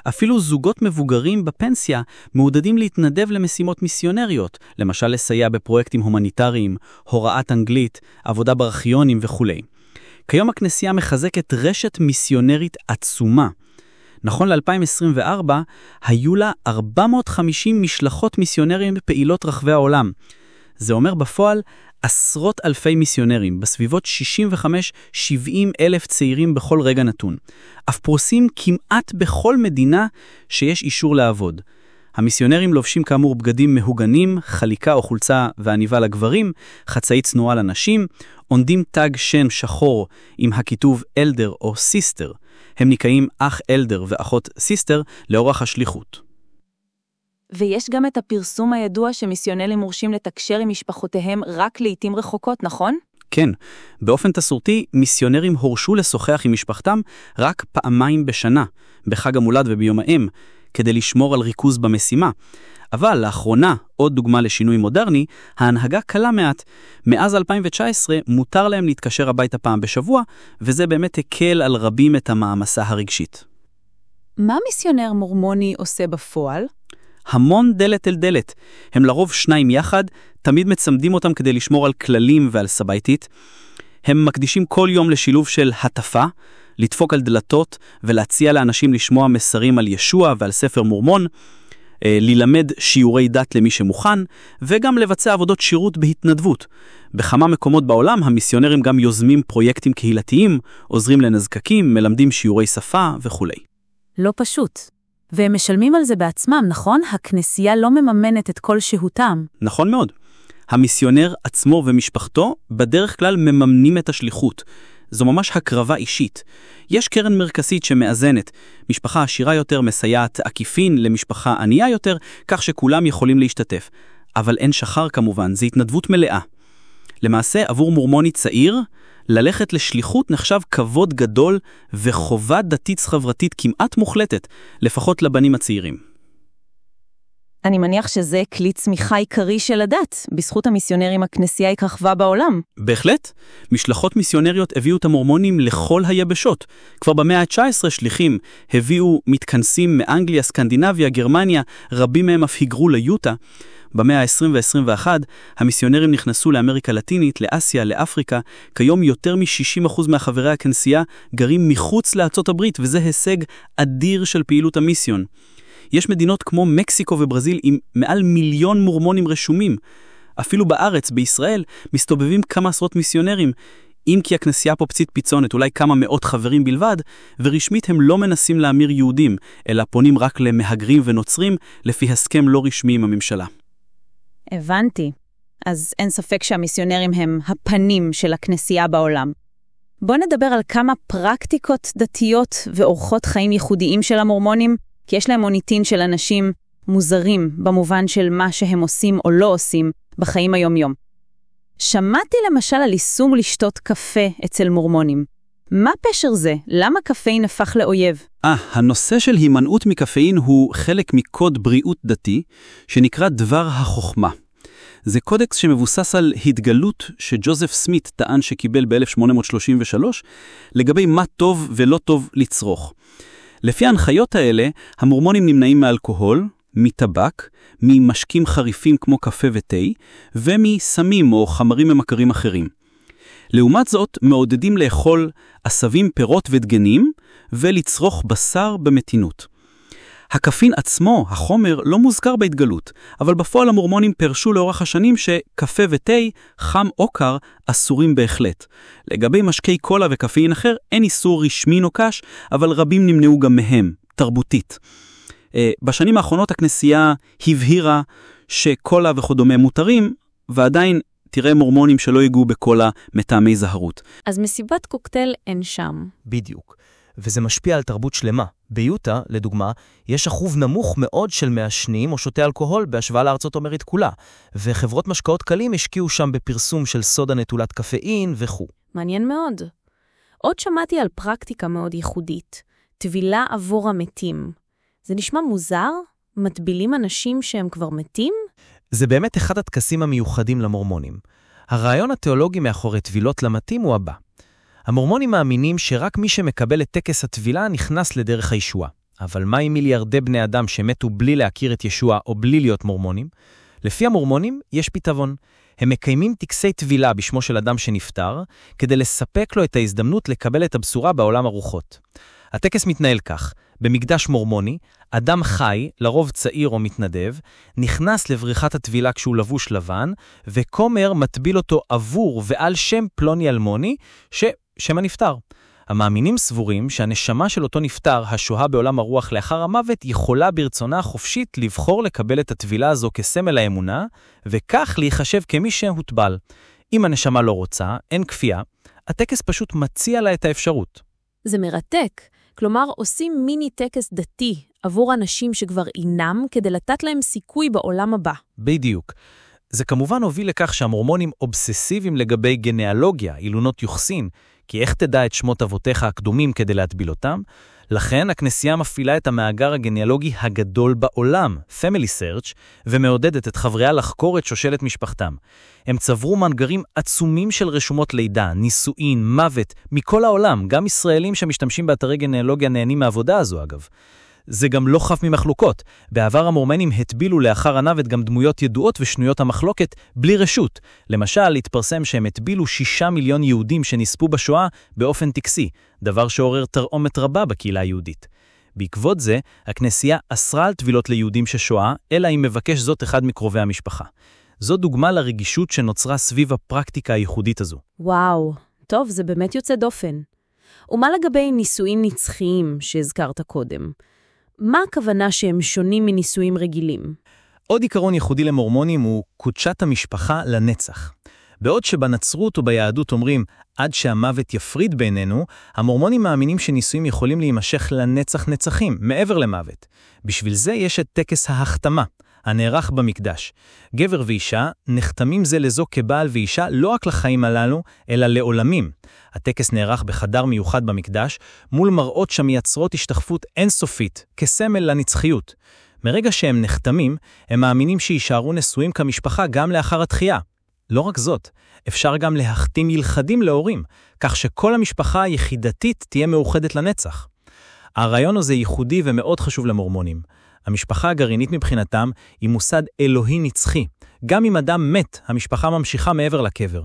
אפילו זוגות מבוגרים בפנסיה מעודדים להתנדב למשימות מיסיונריות, למשל לסייע בפרויקטים הומניטריים, הוראת אנגלית, עבודה בארכיונים וכו'. כיום הכנסייה מחזקת רשת מיסיונרית עצומה. נכון ל-2024, היו לה 450 משלחות מיסיונרים פעילות רחבי העולם. זה אומר בפועל עשרות אלפי מיסיונרים, בסביבות 65-70 אלף צעירים בכל רגע נתון. אף פרוסים כמעט בכל מדינה שיש אישור לעבוד. המיסיונרים לובשים כאמור בגדים מהוגנים, חליקה או חולצה ועניבה לגברים, חצאית צנועה לנשים, עונדים תג שם שחור עם הכיתוב אלדר או סיסטר. הם נקראים אח אלדר ואחות סיסטר לאורך השליחות. ויש גם את הפרסום הידוע שמיסיונרים מורשים לתקשר עם משפחותיהם רק לעתים רחוקות, נכון? כן, באופן תסורתי, מיסיונרים הורשו לשוחח עם משפחתם רק פעמיים בשנה, בחג המולד וביום האם, כדי לשמור על ריכוז במשימה. אבל לאחרונה, עוד דוגמה לשינוי מודרני, ההנהגה קלה מעט. מאז 2019 מותר להם להתקשר הביתה פעם בשבוע, וזה באמת הקל על רבים את המעמסה הרגשית. מה מיסיונר מורמוני עושה בפועל? המון דלת אל דלת. הם לרוב שניים יחד, תמיד מצמדים אותם כדי לשמור על כללים ועל סבייתית. הם מקדישים כל יום לשילוב של הטפה, לדפוק על דלתות ולהציע לאנשים לשמוע מסרים על ישוע ועל ספר מורמון, ללמד שיעורי דת למי שמוכן, וגם לבצע עבודות שירות בהתנדבות. בכמה מקומות בעולם המיסיונרים גם יוזמים פרויקטים קהילתיים, עוזרים לנזקקים, מלמדים שיעורי שפה וכו'. לא פשוט. והם משלמים על זה בעצמם, נכון? הכנסייה לא מממנת את כל שהותם. נכון מאוד. המיסיונר עצמו ומשפחתו בדרך כלל מממנים את השליחות. זו ממש הקרבה אישית. יש קרן מרכזית שמאזנת. משפחה עשירה יותר מסייעת עקיפין למשפחה ענייה יותר, כך שכולם יכולים להשתתף. אבל אין שחר כמובן, זה התנדבות מלאה. למעשה, עבור מורמוני צעיר, ללכת לשליחות נחשב כבוד גדול וחובה דתית חברתית כמעט מוחלטת, לפחות לבנים הצעירים. אני מניח שזה כלי צמיחה עיקרי של הדת. בזכות המיסיונרים הכנסייה התרחבה בעולם. בהחלט. משלחות מיסיונריות הביאו את המורמונים לכל היבשות. כבר במאה ה-19 שליחים הביאו מתכנסים מאנגליה, סקנדינביה, גרמניה, רבים מהם אף היגרו ליוטה. במאה ה-20 ו-21 המיסיונרים נכנסו לאמריקה לטינית, לאסיה, לאפריקה. כיום יותר מ-60% מהחברי הכנסייה גרים מחוץ לארצות הברית, וזה הישג אדיר של פעילות המיסיון. יש מדינות כמו מקסיקו וברזיל עם מעל 1 מיליון מורמונים רשומים. אפילו בארץ, בישראל, מסתובבים כמה עשרות מיסיונרים, אם כי הכנסייה פה פצית פיצונת, אולי כמה מאות חברים בלבד, ורשמית הם לא מנסים להמיר יהודים, אלא פונים רק למהגרים ונוצרים, לפי הסכם לא רשמי עם הממשלה. הבנתי. אז אין ספק שהמיסיונרים הם הפנים של הכנסייה בעולם. בוא נדבר על כמה פרקטיקות דתיות ואורחות חיים ייחודיים של המורמונים, כי יש להם מוניטין של אנשים מוזרים במובן של מה שהם עושים או לא עושים בחיים היום-יום. שמעתי למשל על יישום לשתות קפה אצל מורמונים. מה פשר זה? למה קפאין הפך לאויב? הנושא של הימנעות מקפאין הוא חלק מקוד בריאות דתי שנקרא דבר החוכמה. זה קודקס שמבוסס על התגלות שג'וזף סמית טען שקיבל ב-1833 לגבי מה טוב ולא טוב לצרוך. לפי ההנחיות האלה, המורמונים נמנעים מאלכוהול, מטבק, ממשקים חריפים כמו קפה ותה, ומסמים או חמרים ממכרים אחרים. לעומת זאת, מעודדים לאכול עשבים, פירות ודגנים, ולצרוך בשר במתינות. הקפין עצמו, החומר, לא מוזכר בהתגלות, אבל בפועל המורמונים פרשו לאורך השנים שקפה ותה, חם או קר, אסורים בהחלט. לגבי משקי קולה וקפאין אחר, אין איסור רשמי נוקש, אבל רבים נמנעו גם מהם, תרבותית. בשנים האחרונות הכנסייה הבהירה שקולה וכדומה מותרים, ועדיין תראה מורמונים שלא יגעו בקולה מטעמי זהרות. אז מסיבת קוקטייל אין שם. בדיוק. וזה משפיע על תרבות שלמה. ביוטה, לדוגמה, יש אחוז נמוך מאוד של מעשנים או שותי אלכוהול בהשוואה לארצות אמרית כולה, וחברות משקאות קלים השקיעו שם בפרסום של סודה נטולת קפאין וכו'. מעניין מאוד. עוד שמעתי על פרקטיקה מאוד ייחודית, טבילה עבור המתים. זה נשמע מוזר? מטבילים אנשים שהם כבר מתים? זה באמת אחד הטקסים המיוחדים למורמונים. הרעיון התיאולוגי מאחורי טבילות למתים הוא הבא. המורמונים מאמינים שרק מי שמקבל את טקס הטבילה נכנס לדרך הישועה. אבל מה עם מיליארדי בני אדם שמתו בלי להכיר את ישוע או בלי להיות מורמונים? לפי המורמונים יש פתרון. הם מקיימים טקסי טבילה בשמו של אדם שנפטר, כדי לספק לו את ההזדמנות לקבל את הבשורה בעולם הרוחות. הטקס מתנהל כך. במקדש מורמוני, אדם חי, לרוב צעיר או מתנדב, נכנס לבריכת הטבילה כשהוא לבוש לבן, וכומר מטביל אותו עבור ועל שם פלוני אלמוני, שם הנפטר. המאמינים סבורים שהנשמה של אותו נפטר, השוהה בעולם הרוח לאחר המוות, יכולה ברצונה החופשית לבחור לקבל את הטבילה הזו כסמל האמונה, וכך להיחשב כמי שהוטבל. אם הנשמה לא רוצה, אין כפייה, הטקס פשוט מציע לה את האפשרות. זה מרתק. כלומר, עושים מיני טקס דתי עבור אנשים שכבר אינם, כדי לתת להם סיכוי בעולם הבא. בדיוק. זה כמובן הוביל לכך שהמורמונים אובססיביים לגבי גנאלוגיה, אילונות יוחסין, כי איך תדע את שמות אבותיך הקדומים כדי להטביל אותם? לכן הכנסייה מפעילה את המאגר הגנאלוגי הגדול בעולם, Family Search, ומעודדת את חבריה לחקור את שושלת משפחתם. הם צברו מאגרים עצומים של רשומות לידה, נישואין, מוות, מכל העולם, גם ישראלים שמשתמשים באתרי גנאלוגיה נהנים מהעבודה הזו אגב. זה גם לא חף ממחלוקות. בעבר המורמנים הטבילו לאחר המוות גם דמויות ידועות ושנויות המחלוקת בלי רשות. למשל, התפרסם שהם הטבילו 6 מיליון יהודים שנספו בשואה באופן טקסי, דבר שעורר תרעומת רבה בקהילה היהודית. בעקבות זה, הכנסייה אסרה על טבילות ליהודים ששואה, אלא אם מבקש זאת אחד מקרובי המשפחה. זו דוגמה לרגישות שנוצרה סביב הפרקטיקה הייחודית הזו. וואו, טוב, זה באמת יוצא דופן. ומה לגבי נישואים נצחיים שהזכרת קודם? מה הכוונה שהם שונים מנישואים רגילים? עוד עיקרון ייחודי למורמונים הוא קודשת המשפחה לנצח. בעוד שבנצרות וביהדות אומרים, עד שהמוות יפריד בינינו, המורמונים מאמינים שנישואים יכולים להימשך לנצח נצחים, מעבר למוות. בשביל זה יש את טקס ההחתמה, הנערך במקדש. גבר ואישה נחתמים זה לזו כבעל ואישה לא רק לחיים הללו, אלא לעולמים. הטקס נערך בחדר מיוחד במקדש, מול מראות שמייצרות השתחפות אינסופית, כסמל לנצחיות. מרגע שהם נחתמים, הם מאמינים שישארו נשואים כמשפחה גם לאחר התחייה. לא רק זאת, אפשר גם להחתים ילכדים להורים, כך שכל המשפחה היחידתית תהיה מאוחדת לנצח. הרעיון הזה ייחודי ומאוד חשוב למורמונים. המשפחה הגרעינית מבחינתם היא מוסד אלוהי נצחי. גם אם אדם מת, המשפחה ממשיכה מעבר לקבר.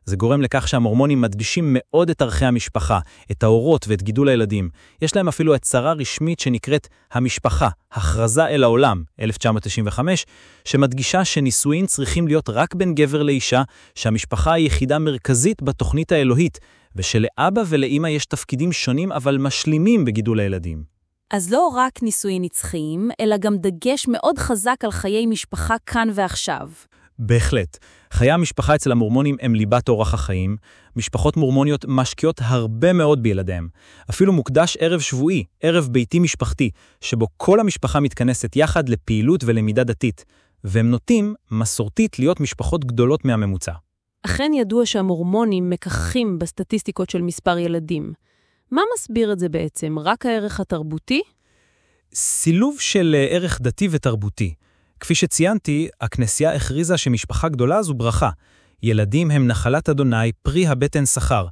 זה גורם לכך שהמורמונים מדגישים מאוד את ערכי המשפחה, את ההורות ואת גידול הילדים. יש להם אפילו הצהרה רשמית שנקראת המשפחה, הכרזה אל העולם, 1995, שמדגישה שנישואין צריכים להיות רק בין גבר לאישה, שהמשפחה היא יחידה מרכזית בתוכנית האלוהית, ושלאבא ולאמא יש תפקידים שונים אבל משלימים בגידול הילדים. אז לא רק נישואים נצחיים, אלא גם דגש מאוד חזק על חיי משפחה כאן ועכשיו. בהחלט. חיי המשפחה אצל המורמונים הם ליבת אורח החיים. משפחות מורמוניות משקיעות הרבה מאוד בילדיהם. אפילו מוקדש ערב שבועי, ערב ביתי משפחתי, שבו כל המשפחה מתכנסת יחד לפעילות ולמידה דתית. והם נוטים, מסורתית, להיות משפחות גדולות מהממוצע. אכן ידוע שהמורמונים מקחים בסטטיסטיקות של מספר ילדים. מה מסביר את זה בעצם? רק הערך התרבותי? סילוב של ערך דתי ותרבותי. כפי שציינתי, הכנסייה הכריזה שמשפחה גדולה זו ברכה. ילדים הם נחלת אדוני, פרי הבטן שכר,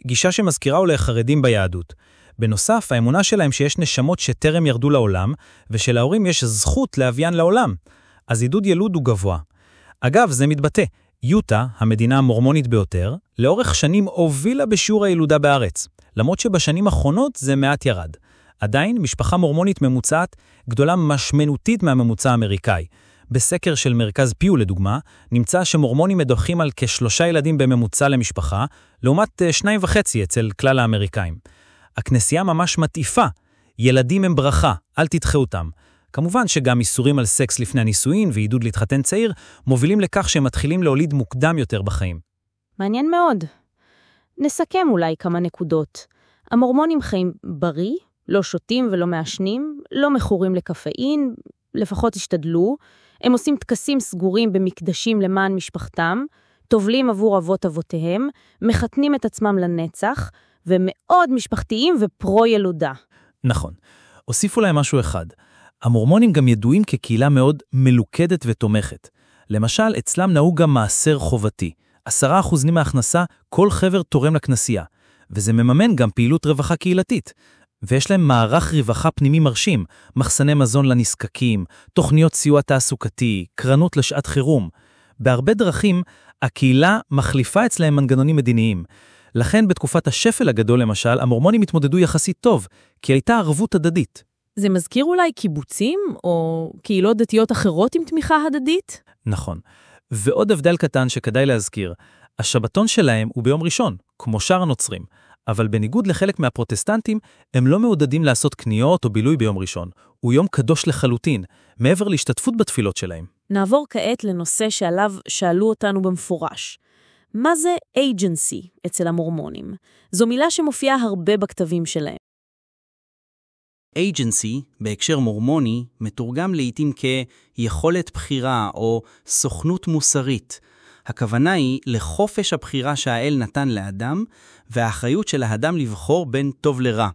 גישה שמזכירה אולי חרדים ביהדות. בנוסף, האמונה שלהם שיש נשמות שטרם ירדו לעולם, ושלהורים יש זכות להביאן לעולם. אז עידוד ילוד הוא גבוה. אגב, זה מתבטא. יוטה, המדינה המורמונית ביותר, לאורך שנים הובילה בשיעור הילודה בארץ, למרות שבשנים האחרונות זה מעט ירד. עדיין, משפחה מורמונית ממוצעת גדולה משמעותית מהממוצע האמריקאי. בסקר של מרכז פיו, לדוגמה, נמצא שמורמונים מדוחים על כ3 ילדים בממוצע למשפחה, לעומת 2.5 אצל כלל האמריקאים. הכנסייה ממש מטעיפה. ילדים הם ברכה, אל תדחה אותם. כמובן שגם איסורים על סקס לפני הנישואין ועידוד להתחתן צעיר מובילים לכך שהם מתחילים להוליד מוקדם יותר בחיים. מעניין מאוד. נסכם אולי כמה נקודות. המורמונים חיים בריא, לא שותים ולא מעשנים, לא מכורים לקפאין, לפחות השתדלו. הם עושים טקסים סגורים במקדשים למען משפחתם, טובלים עבור אבות אבותיהם, מחתנים את עצמם לנצח, ומאוד משפחתיים ופרו ילודה. נכון. הוסיפו להם משהו אחד. המורמונים גם ידועים כקהילה מאוד מלוכדת ותומכת. למשל, אצלם נהוג גם מעשר חובתי. 10% מההכנסה, כל חבר תורם לכנסייה. וזה מממן גם פעילות רווחה קהילתית. ויש להם מערך רווחה פנימי מרשים, מחסני מזון לנזקקים, תוכניות סיוע תעסוקתי, קרנות לשעת חירום. בהרבה דרכים, הקהילה מחליפה אצלהם מנגנונים מדיניים. לכן בתקופת השפל הגדול למשל, המורמונים התמודדו יחסית טוב, כי הייתה ערבות הדדית. זה מזכיר אולי קיבוצים או קהילות דתיות אחרות עם תמיכה הדדית? נכון. ועוד הבדל קטן שכדאי להזכיר, השבתון שלהם הוא ביום ראשון, כמו שאר הנוצרים, אבל בניגוד לחלק מהפרוטסטנטים, הם לא מעודדים לעשות קניות או בילוי ביום ראשון. הוא יום קדוש לחלוטין, מעבר להשתתפות בתפילות שלהם. נעבור כעת לנושא שעליו שאלו אותנו במפורש. מה זה agency אצל המורמונים? זו מילה שמופיעה הרבה בכתבים שלהם. agency, בהקשר מורמוני, מתורגם לעתים כיכולת בחירה או סוכנות מוסרית. הכוונה היא לחופש הבחירה שהאל נתן לאדם, והאחריות של האדם לבחור בין טוב לרע.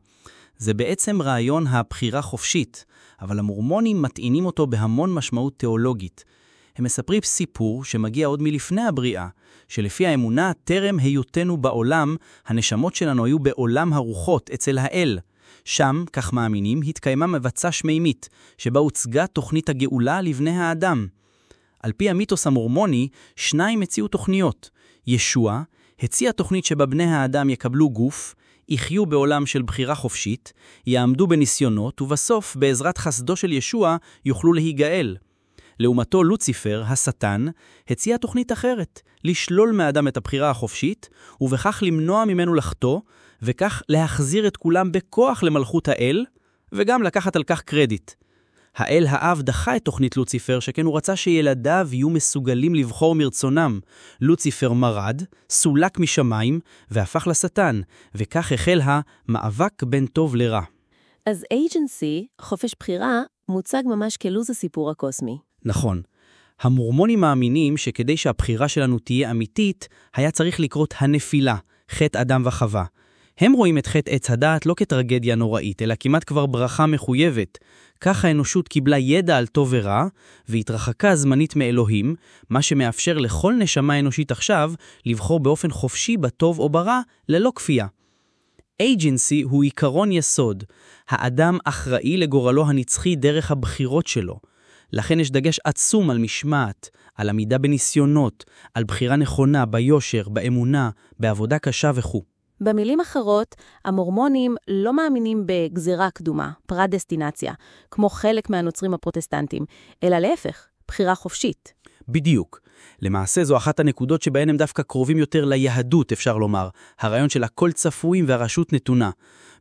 זה בעצם רעיון הבחירה חופשית, אבל המורמונים מטעינים אותו בהמון משמעות תיאולוגית. הם מספרים סיפור שמגיע עוד מלפני הבריאה, שלפי האמונה, טרם היותנו בעולם, הנשמות שלנו היו בעולם הרוחות אצל האל. שם, כך מאמינים, התקיימה מבצע שמימית, שבה הוצגה תוכנית הגאולה לבני האדם. על פי המיתוס המורמוני, 2 הציעו תוכניות. ישוע הציע תוכנית שבה בני האדם יקבלו גוף, יחיו בעולם של בחירה חופשית, יעמדו בניסיונות, ובסוף, בעזרת חסדו של ישוע, יוכלו להיגאל. לעומתו לוציפר, השטן, הציע תוכנית אחרת, לשלול מהאדם את הבחירה החופשית, ובכך למנוע ממנו לחטוא, וכך להחזיר את כולם בכוח למלכות האל, וגם לקחת על כך קרדיט. האל האב דחה את תוכנית לוציפר, שכן הוא רצה שילדיו יהיו מסוגלים לבחור מרצונם. לוציפר מרד, סולק משמיים, והפך לשטן, וכך החל המאבק בין טוב לרע. אז agency, חופש בחירה, מוצג ממש כלוז הסיפור הקוסמי. נכון. המורמונים מאמינים שכדי שהבחירה שלנו תהיה אמיתית, היה צריך לקרות הנפילה, חטא אדם וחווה. הם רואים את חטא עץ הדעת לא כטרגדיה נוראית, אלא כמעט כבר ברכה מחויבת. כך האנושות קיבלה ידע על טוב ורע, והתרחקה זמנית מאלוהים, מה שמאפשר לכל נשמה אנושית עכשיו לבחור באופן חופשי בטוב או ברע, ללא כפייה. agency הוא עיקרון יסוד. האדם אחראי לגורלו הנצחי דרך הבחירות שלו. לכן יש דגש עצום על משמעת, על עמידה בניסיונות, על בחירה נכונה ביושר, באמונה, בעבודה קשה וכו'. במילים אחרות, המורמונים לא מאמינים בגזירה קדומה, פרדסטינציה, כמו חלק מהנוצרים הפרוטסטנטים, אלא להפך, בחירה חופשית. בדיוק. למעשה זו אחת הנקודות שבהן הם דווקא קרובים יותר ליהדות, אפשר לומר, הרעיון של הכל צפויים והרשות נתונה.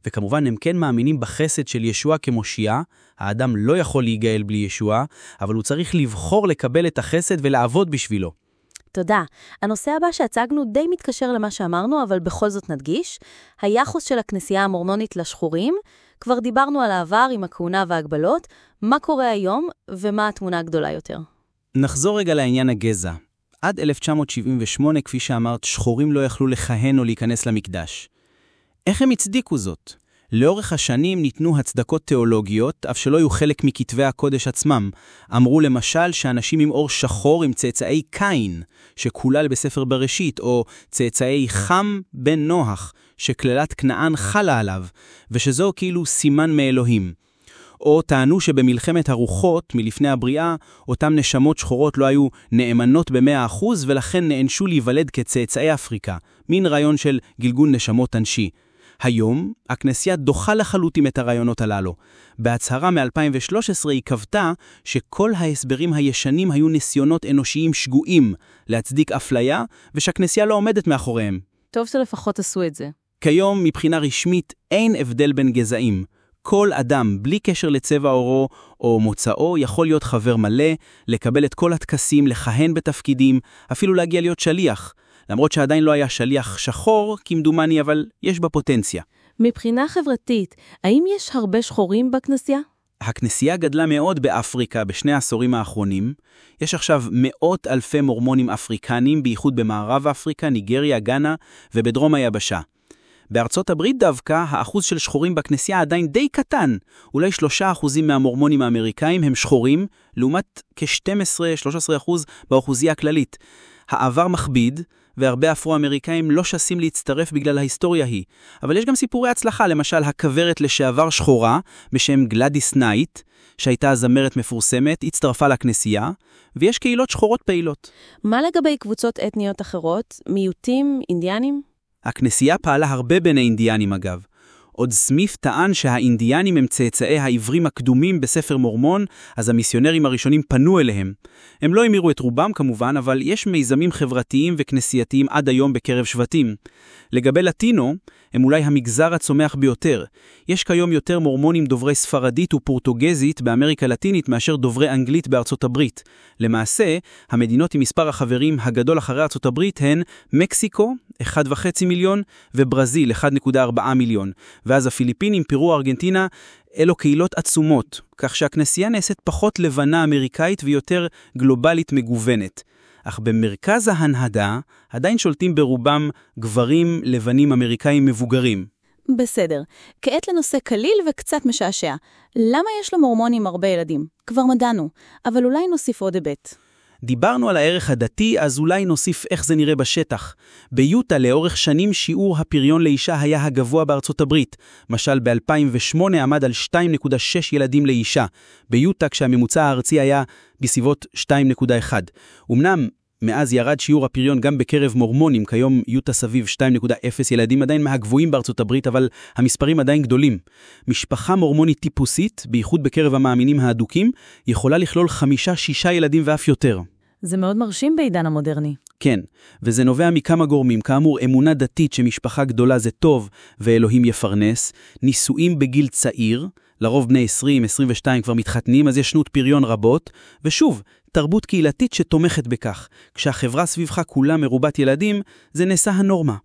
וכמובן הם כן מאמינים בחסד של ישוע כמושיע, האדם לא יכול להיגאל בלי ישוע, אבל הוא צריך לבחור לקבל את החסד ולעבוד בשבילו. תודה. הנושא הבא שהצגנו די מתקשר למה שאמרנו, אבל בכל זאת נדגיש. היחוס של הכנסייה המורמונית לשחורים, כבר דיברנו על העבר עם הכהונה וההגבלות, מה קורה היום ומה התמונה הגדולה יותר. נחזור רגע לעניין הגזע. עד 1978, כפי שאמרת, שחורים לא יכלו לכהן או להיכנס למקדש. איך הם הצדיקו זאת? לאורך השנים ניתנו הצדקות תיאולוגיות, אף שלא היו חלק מכתבי הקודש עצמם. אמרו למשל שאנשים עם אור שחור עם צאצאי קין, שכולל בספר בראשית, או צאצאי חם בן נוח, שכללת כנען חלה עליו, ושזו כאילו סימן מאלוהים. או טענו שבמלחמת הרוחות, מלפני הבריאה, אותם נשמות שחורות לא היו נאמנות ב100%, ולכן נענשו להיוולד כצאצאי אפריקה, מין רעיון של גלגול נשמות אנשי. היום, הכנסייה דוחה לחלוטין את הרעיונות הללו. בהצהרה מ-2013 היא קבעה שכל ההסברים הישנים היו ניסיונות אנושיים שגויים להצדיק אפליה, ושהכנסייה לא עומדת מאחוריהם. טוב שלפחות עשו את זה. כיום, מבחינה רשמית, אין הבדל בין גזעים. כל אדם, בלי קשר לצבע עורו או מוצאו, יכול להיות חבר מלא, לקבל את כל התקסים, לכהן בתפקידים, אפילו להגיע להיות שליח. למרות שעדיין לא היה שליח שחור, כמדומני, אבל יש בה פוטנציה. מבחינה חברתית, האם יש הרבה שחורים בכנסייה? הכנסייה גדלה מאוד באפריקה בשני העשורים האחרונים. יש עכשיו מאות אלפי מורמונים אפריקנים, בייחוד במערב אפריקה, ניגריה, גאנה ובדרום היבשה. בארצות הברית דווקא, האחוז של שחורים בכנסייה עדיין די קטן. אולי 3% מהמורמונים האמריקאים הם שחורים, לעומת כ-12-13% באוכלוסייה הכללית. העבר מכביד, והרבה אפרו-אמריקאים לא ששים להצטרף בגלל ההיסטוריה היא. אבל יש גם סיפורי הצלחה, למשל הכברת לשעבר שחורה, בשם גלדיס נייט, שהייתה זמרת מפורסמת, הצטרפה לכנסייה, ויש קהילות שחורות פעילות. מה לגבי קבוצות אתניות אחרות? מיעוטים, אינדיאנים? הכנסייה פעלה הרבה בין האינדיאנים אגב. עוד סמיף טען שהאינדיאנים הם צאצאי העברים הקדומים בספר מורמון, אז המיסיונרים הראשונים פנו אליהם. הם לא המירו את רובם כמובן, אבל יש מיזמים חברתיים וכנסייתיים עד היום בקרב שבטים. לגבי לטינו, הם אולי המגזר הצומח ביותר. יש כיום יותר מורמונים דוברי ספרדית ופורטוגזית באמריקה לטינית מאשר דוברי אנגלית בארצות הברית. למעשה, המדינות עם מספר החברים הגדול אחרי ארצות הברית הן מקסיקו, 1.5 מיליון, וברזיל, 1.4 מיליון. ואז הפיליפינים, פירו, ארגנטינה, אלו קהילות עצומות, כך שהכנסייה נעשית פחות לבנה אמריקאית ויותר גלובלית מגוונת. אך במרכז ההנהדה עדיין שולטים ברובם גברים לבנים אמריקאים מבוגרים. בסדר. כעת לנושא קליל וקצת משעשע. למה יש למורמונים הרבה ילדים? כבר מדענו, אבל אולי נוסיף עוד היבט. דיברנו על הערך הדתי, אז אולי נוסיף איך זה נראה בשטח. ביוטה לאורך שנים שיעור הפריון לאישה היה הגבוה בארצות הברית. משל ב-2008 עמד על 2.6 ילדים לאישה. ביוטה כשהממוצע הארצי היה בסביבות 2.1. אמנם מאז ירד שיעור הפריון גם בקרב מורמונים, כיום יוטה סביב 2.0 ילדים עדיין מהגבוהים בארצות הברית, אבל המספרים עדיין גדולים. משפחה מורמונית טיפוסית, בייחוד בקרב המאמינים האדוקים, יכולה לכלול 5-6 ילדים ואף יותר. זה מאוד מרשים בעידן המודרני. כן, וזה נובע מכמה גורמים. כאמור, אמונה דתית שמשפחה גדולה זה טוב ואלוהים יפרנס, נישואים בגיל צעיר, לרוב בני 20-22 כבר מתחתנים, אז יש שנות פריון רבות, ושוב, תרבות קהילתית שתומכת בכך. כשהחברה סביבך כולה מרובת ילדים, זה נעשה הנורמה.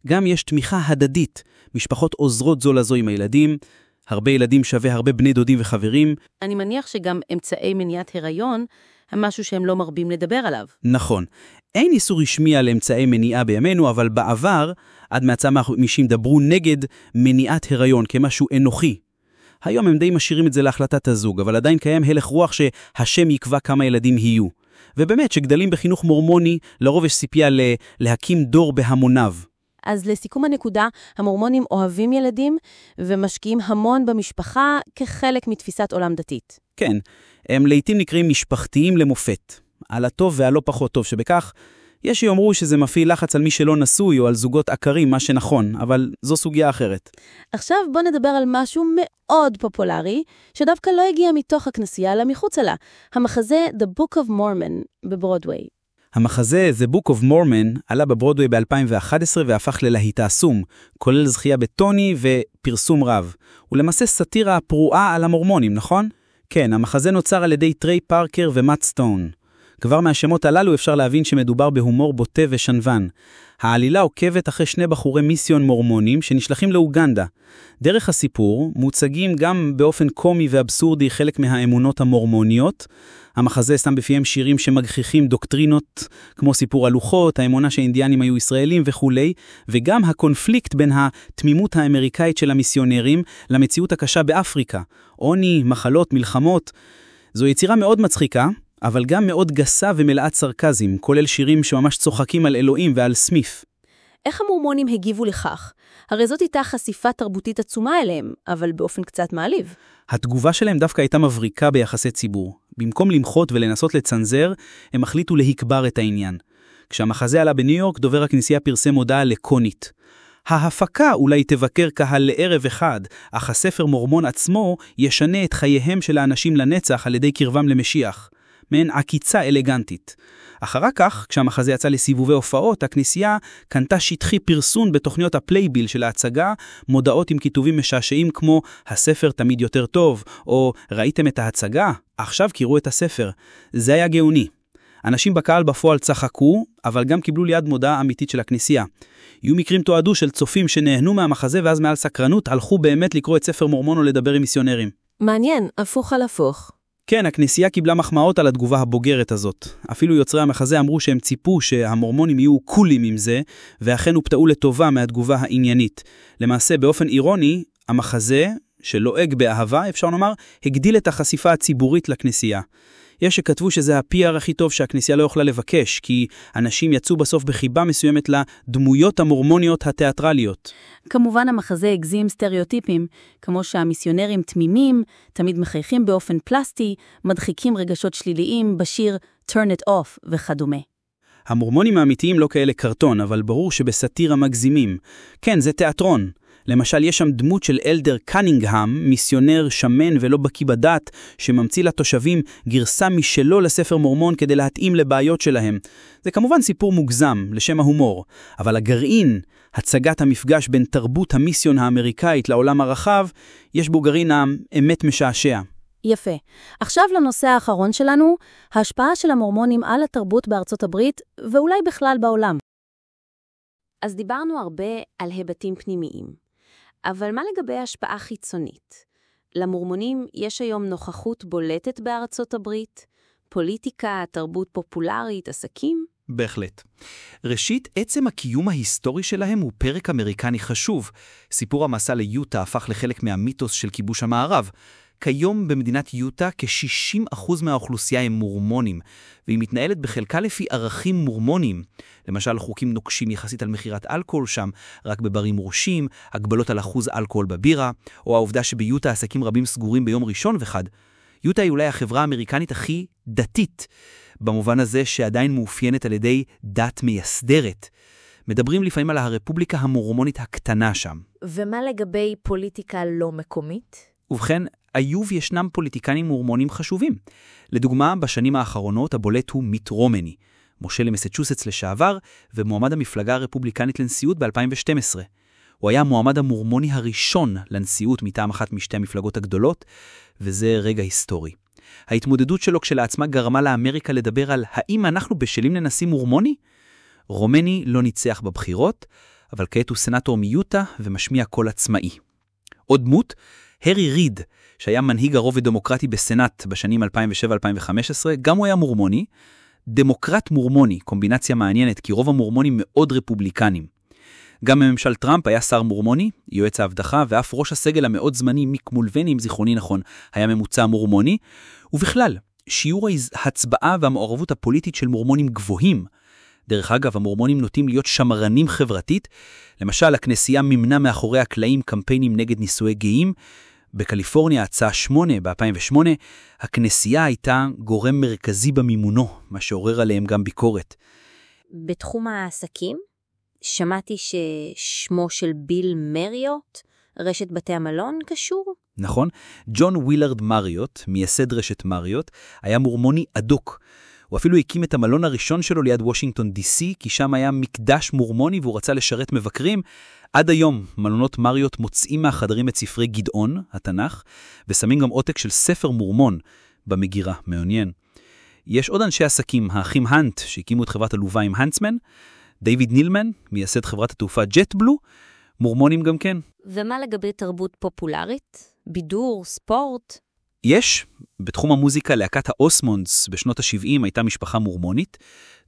גם יש תמיכה הדדית, משפחות עוזרות זו לזו עם הילדים, הרבה ילדים שווה הרבה בני דודים וחברים. אני מניח שגם אמצעי מניעת הריון, משהו שהם לא מרבים לדבר עליו. נכון. אין איסור רשמי על אמצעי מניעה בימינו, אבל בעבר, עד מעצם האנשים דברו נגד מניעת הריון כמשהו אנוכי. היום הם די משאירים את זה להחלטת הזוג, אבל עדיין קיים הלך רוח שהשם יקבע כמה ילדים יהיו. ובאמת, שגדלים בחינוך מורמוני, לרוב יש ציפייה להקים דור בהמוניו. אז לסיכום הנקודה, המורמונים אוהבים ילדים ומשקיעים המון במשפחה כחלק מתפיסת עולם דתית. כן, הם לעתים נקראים משפחתיים למופת. על הטוב והלא פחות טוב שבכך, יש שיאמרו שזה מפעיל לחץ על מי שלא נשוי או על זוגות עקרים, מה שנכון, אבל זו סוגיה אחרת. עכשיו בוא נדבר על משהו מאוד פופולרי, שדווקא לא הגיע מתוך הכנסייה אלא מחוצה לה, המחזה The Book of Mormon בברודווי. המחזה The Book of Mormon עלה בברודווי ב-2011 והפך ללהיט עצום, כולל זכייה בטוני ופרסום רב. הוא למעשה סאטירה פרועה על המורמונים, נכון? כן, המחזה נוצר על ידי טריי פארקר ומאט סטון. כבר מהשמות הללו אפשר להבין שמדובר בהומור בוטה ושנוון. העלילה עוקבת אחרי שני בחורי מיסיון מורמונים שנשלחים לאוגנדה. דרך הסיפור מוצגים גם באופן קומי ואבסורדי חלק מהאמונות המורמוניות. המחזה שם בפיהם שירים שמגחיכים דוקטרינות כמו סיפור הלוחות, האמונה שהאינדיאנים היו ישראלים וכו', וגם הקונפליקט בין התמימות האמריקאית של המיסיונרים למציאות הקשה באפריקה. עוני, מחלות, מלחמות. זו יצירה מאוד מצחיקה, אבל גם מאוד גסה ומלאת סרקזם, כולל שירים שממש צוחקים על אלוהים ועל סמיף. איך המורמונים הגיבו לכך? הרי זאת הייתה חשיפה תרבותית עצומה אליהם, אבל באופן קצת מעליב. התגובה שלהם דווקא הייתה מבריקה ביחסי ציבור. במקום למחות ולנסות לצנזר, הם החליטו להקבר את העניין. כשהמחזה עלה בניו יורק, דובר הכנסייה פרסם הודעה לקונית. ההפקה אולי תבקר קהל לערב אחד, אך הספר מורמון עצמו ישנה את חייהם של האנשים לנצח על ידי קרבם למשיח. מעין עקיצה אלגנטית. אחר כך, כשהמחזה יצא לסיבובי הופעות, הכנסייה קנתה שטחי פרסום בתוכניות הפלייביל של ההצגה, מודעות עם כיתובים משעשעים כמו הספר תמיד יותר טוב, או ראיתם את ההצגה, עכשיו קראו את הספר. זה היה גאוני. אנשים בקהל בפועל צחקו, אבל גם קיבלו ליד מודעה אמיתית של הכנסייה. יהיו מקרים תועדו של צופים שנהנו מהמחזה ואז מעל סקרנות הלכו באמת לקרוא את ספר מורמון או לדבר עם מיסיונרים. מעניין, הפוך על הפוך. כן, הכנסייה קיבלה מחמאות על התגובה הבוגרת הזאת. אפילו יוצרי המחזה אמרו שהם ציפו שהמורמונים יהיו קולים עם זה, ואכן הופתעו לטובה מהתגובה העניינית. למעשה, באופן אירוני, המחזה, שלועג באהבה, אפשר לומר, הגדיל את החשיפה הציבורית לכנסייה. יש שכתבו שזה ה-PR הכי טוב שהכנסייה לא יכולה לבקש, כי אנשים יצאו בסוף בחיבה מסוימת לדמויות המורמוניות התיאטרליות. כמובן המחזה הגזים סטריאוטיפים, כמו שהמיסיונרים תמימים, תמיד מחייכים באופן פלסטי, מדחיקים רגשות שליליים בשיר Turn It Off וכדומה. המורמונים האמיתיים לא כאלה קרטון, אבל ברור שבסאטירה מגזימים. כן, זה תיאטרון. למשל, יש שם דמות של אלדר קנינגהם, מיסיונר שמן ולא בקי בדת, שממציא לתושבים גרסה משלו לספר מורמון כדי להתאים לבעיות שלהם. זה כמובן סיפור מוגזם, לשם ההומור, אבל הגרעין, הצגת המפגש בין תרבות המיסיון האמריקאית לעולם הרחב, יש בו גרעין האמת משעשע. יפה. עכשיו לנושא האחרון שלנו, ההשפעה של המורמונים על התרבות בארצות הברית, ואולי בכלל בעולם. אז דיברנו הרבה על היבטים פנימיים. אבל מה לגבי השפעה חיצונית? למורמונים יש היום נוכחות בולטת בארצות הברית, פוליטיקה, תרבות פופולרית, עסקים? בהחלט. ראשית, עצם הקיום ההיסטורי שלהם הוא פרק אמריקני חשוב. סיפור המסע ליוטה הפך לחלק מהמיתוס של כיבוש המערב. כיום במדינת יוטה כ-60% מהאוכלוסייה הם מורמונים, והיא מתנהלת בחלקה לפי ערכים מורמונים. למשל, חוקים נוקשים יחסית על מחירת אלכוהול שם, רק בברים מורשים, הגבלות על אחוז אלכוהול בבירה, או העובדה שביוטה עסקים רבים סגורים ביום ראשון וחד. יוטה היא אולי החברה האמריקנית הכי דתית, במובן הזה שעדיין מאופיינת על ידי דת מייסדרת. מדברים לפעמים על הרפובליקה המורמונית הקטנה שם. ומה לגבי פוליטיקה לא מקומית? ובכן, היו וישנם פוליטיקנים מורמונים חשובים. לדוגמה, בשנים האחרונות הבולט הוא מיט רומני, מושל למסצ'וסטס לשעבר, ומועמד המפלגה הרפובליקנית לנשיאות ב-2012. הוא היה המועמד המורמוני הראשון לנשיאות מטעם אחת משתי המפלגות הגדולות, וזה רגע היסטורי. ההתמודדות שלו כשלעצמה גרמה לאמריקה לדבר על האם אנחנו בשלים לנשיא מורמוני? רומני לא ניצח בבחירות, אבל כעת הוא סנטור מיוטה ומשמיע קול עצמאי. עוד דמות, הרי ריד, שהיה מנהיג הרוב הדמוקרטי בסנאט בשנים 2007-2015, גם הוא היה מורמוני. דמוקרט מורמוני, קומבינציה מעניינת, כי רוב המורמונים מאוד רפובליקנים. גם בממשל טראמפ היה שר מורמוני, יועץ ההבטחה, ואף ראש הסגל המאוד זמני מיק מולבני, אם זיכרוני נכון, היה ממוצע מורמוני. ובכלל, שיעור ההצבעה והמעורבות הפוליטית של מורמונים גבוהים. דרך אגב, המורמונים נוטים להיות שמרנים חברתית. למשל, הכנסייה מימנה מאחורי הקלעים קמפיינים נגד נישואי גאים. בקליפורניה, הצעה 8 ב-2008, הכנסייה הייתה גורם מרכזי במימונו, מה שעורר עליהם גם ביקורת. בתחום העסקים, שמעתי ששמו של ביל מריוט, רשת בתי המלון, קשור? נכון, ג'ון ווילרד מריוט, מייסד רשת מריוט, היה מורמוני אדוק. הוא אפילו הקים את המלון הראשון שלו ליד וושינגטון DC, כי שם היה מקדש מורמוני והוא רצה לשרת מבקרים. עד היום מלונות מריוט מוצאים מהחדרים את ספרי גדעון, התנ"ך, ושמים גם עותק של ספר מורמון במגירה, מעניין. יש עוד אנשי עסקים, האחים הנט, שהקימו את חברת הלווה עם הנטסמן, דיוויד נילמן, מייסד חברת התעופה ג'טבלו, מורמונים גם כן. ומה לגבי תרבות פופולרית? בידור, ספורט? יש, בתחום המוזיקה, להקת האוסמונדס בשנות ה-70 הייתה משפחה מורמונית,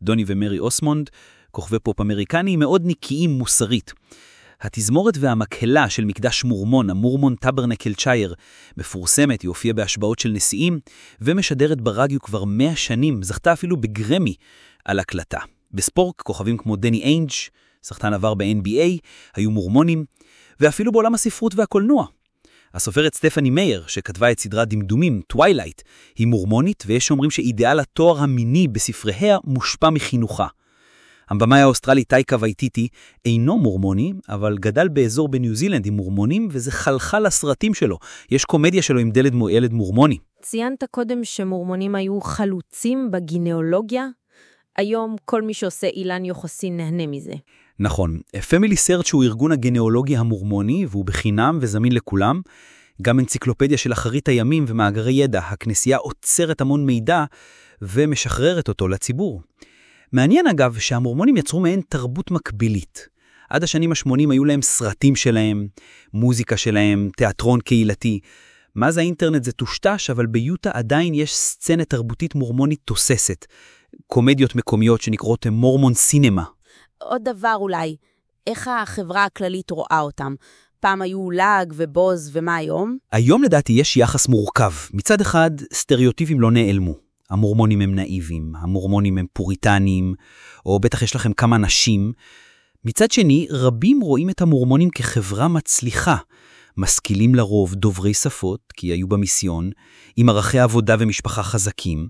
דוני ומרי אוסמונד, כוכבי פופ אמריקני מאוד נקיים מוסרית. התזמורת והמקהלה של מקדש מורמון, המורמון טאברנקל צ'ייר, מפורסמת, היא הופיעה בהשבעות של נשיאים, ומשדרת ברדיו כבר 100 שנים, זכתה אפילו בגרמי על הקלטה. בספורט, כוכבים כמו דני איינג', שחקן עבר ב-NBA, היו מורמונים, ואפילו בעולם הספרות והקולנוע. הסופרת סטפני מאייר, שכתבה את סדרת דמדומים, טווילייט, היא מורמונית, ויש שאומרים שאידאל התואר המיני בספרייה מושפע מחינוכה. הבמאי האוסטרלי טייקה וייטיטי אינו מורמוני, אבל גדל באזור בניו זילנד עם מורמונים, וזה חלחל לסרטים שלו. יש קומדיה שלו עם ילד מורמוני. ציינת קודם שמורמונים היו חלוצים בגינאולוגיה. היום כל מי שעושה אילן יוחסין נהנה מזה. נכון. Family Search הוא ארגון הגנאולוגי המורמוני, והוא בחינם וזמין לכולם. גם אנציקלופדיה של אחרית הימים ומאגרי ידע. הכנסייה עוצרת המון מידע ומשחררת אותו לציבור. מעניין אגב שהמורמונים יצרו מהן תרבות מקבילית. עד השנים ה-80 היו להם סרטים שלהם, מוזיקה שלהם, תיאטרון קהילתי. מה זה האינטרנט זה טושטש, אבל ביוטה עדיין יש סצנה תרבותית מורמונית תוססת. קומדיות מקומיות שנקראות מורמון סינמה. עוד דבר אולי, איך החברה הכללית רואה אותם? פעם היו לעג ובוז, ומה היום? היום לדעתי יש יחס מורכב. מצד אחד, סטריאוטיפים לא נעלמו. המורמונים הם נאיבים, המורמונים הם פוריטניים, או בטח יש לכם כמה נשים. מצד שני, רבים רואים את המורמונים כחברה מצליחה. משכילים לרוב, דוברי שפות, כי היו במיסיון, עם ערכי עבודה ומשפחה חזקים.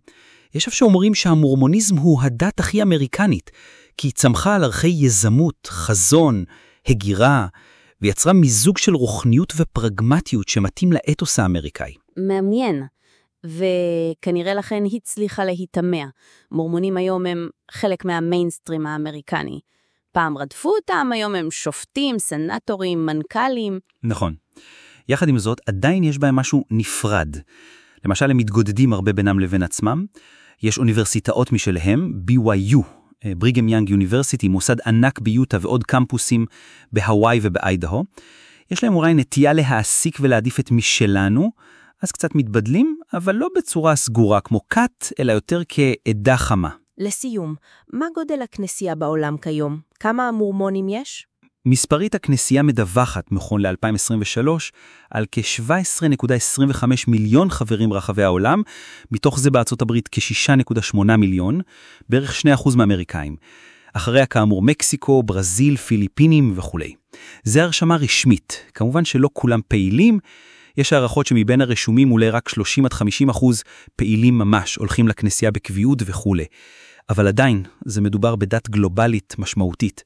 יש אף שאומרים שהמורמוניזם הוא הדת הכי אמריקנית, כי היא צמחה על ערכי יזמות, חזון, הגירה, ויצרה מיזוג של רוחניות ופרגמטיות שמתאים לאתוס האמריקאי. מעניין. וכנראה לכן הצליחה להתאמע. מורמונים היום הם חלק מהמיינסטרים האמריקני. פעם רדפו אותם, היום הם שופטים, סנטורים, מנכ"לים. נכון. יחד עם זאת, עדיין יש בהם משהו נפרד. למשל, הם מתגודדים הרבה בינם לבין עצמם. יש אוניברסיטאות משלהם, BYU, בריגם יאנג יוניברסיטי, מוסד ענק ביוטה ועוד קמפוסים בהוואי ובאיידהו. יש להם אולי נטייה להעסיק ולהעדיף את משלנו, אז קצת מתבדלים, אבל לא בצורה סגורה כמו קאט, אלא יותר כעדה חמה. לסיום, מה גודל הכנסייה בעולם כיום? כמה מורמונים יש? מספרית הכנסייה מדווחת, נכון ל-2023, על כ-17.25 מיליון חברים ברחבי העולם, מתוך זה בארצות הברית כ-6.8 מיליון, בערך 2% מהאמריקאים. אחריה כאמור מקסיקו, ברזיל, פיליפינים וכו'. זה הרשמה רשמית. כמובן שלא כולם פעילים, יש הערכות שמבין הרשומים אולי רק 30-50% פעילים ממש, הולכים לכנסייה בקביעות וכו'. אבל עדיין, זה מדובר בדת גלובלית משמעותית.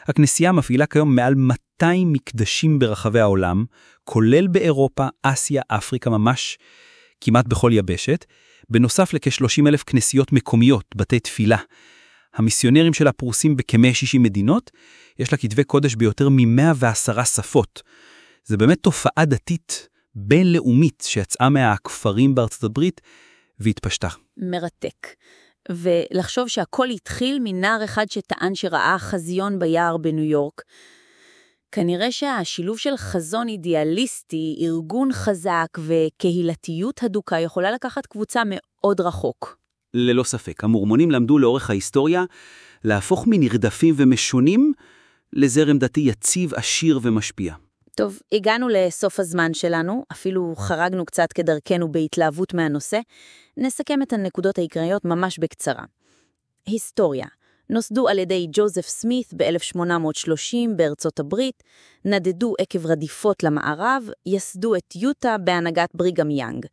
הכנסייה מפעילה כיום מעל 200 מקדשים ברחבי העולם, כולל באירופה, אסיה, אפריקה, ממש כמעט בכל יבשת, בנוסף לכ-30,000 כנסיות מקומיות, בתי תפילה. המיסיונרים שלה פרוסים בכ-160 מדינות, יש לה כתבי קודש ביותר מ-110 שפות. זה באמת תופעה דתית בינלאומית שיצאה מהכפרים בארצות הברית והתפשטה. מרתק. ולחשוב שהכל התחיל מנער אחד שטען שראה חזיון ביער בניו יורק. כנראה שהשילוב של חזון אידיאליסטי, ארגון חזק וקהילתיות הדוקה יכולה לקחת קבוצה מאוד רחוק. ללא ספק, המורמונים למדו לאורך ההיסטוריה להפוך מנרדפים ומשונים לזרם דתי יציב, עשיר ומשפיע. טוב, הגענו לסוף הזמן שלנו, אפילו חרגנו קצת כדרכנו בהתלהבות מהנושא. נסכם את הנקודות העיקריות ממש בקצרה. היסטוריה. נוסדו על ידי ג'וזף סמית ב-1830 בארצות הברית, נדדו עקב רדיפות למערב, יסדו את יוטה בהנהגת בריגם יאנג.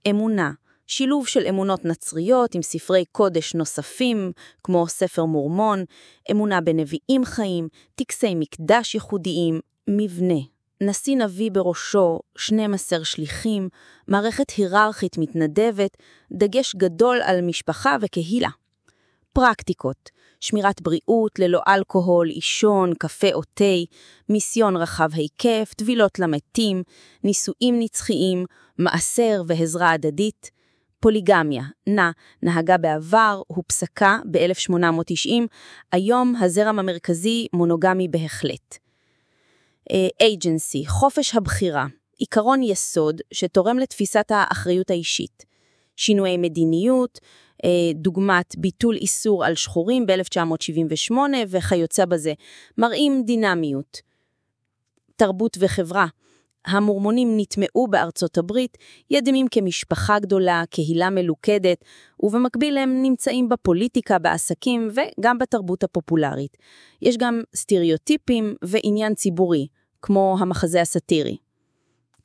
אמונה. שילוב של אמונות נצריות עם ספרי קודש נוספים, כמו ספר מורמון, אמונה בנביאים חיים, טקסי מקדש ייחודיים, מבנה. נשיא נביא בראשו, 12 שליחים, מערכת היררכית מתנדבת, דגש גדול על משפחה וקהילה. פרקטיקות, שמירת בריאות ללא אלכוהול, אישון, קפה או תה, מיסיון רחב היקף, טבילות למתים, נישואים נצחיים, מעשר והזרה הדדית. פוליגמיה, נהגה בעבר, הופסקה ב-1890, היום הזרם המרכזי מונוגמי בהחלט. agency, חופש הבחירה, עיקרון יסוד שתורם לתפיסת האחריות האישית. שינויי מדיניות, דוגמת ביטול איסור על שחורים ב-1978 וכיוצא בזה, מראים דינמיות. תרבות וחברה, המורמונים נטמעו בארצות הברית, ידועים כמשפחה גדולה, קהילה מלוכדת, ובמקביל הם נמצאים בפוליטיקה, בעסקים וגם בתרבות הפופולרית. יש גם סטריאוטיפים ועניין ציבורי, כמו המחזה הסאטירי.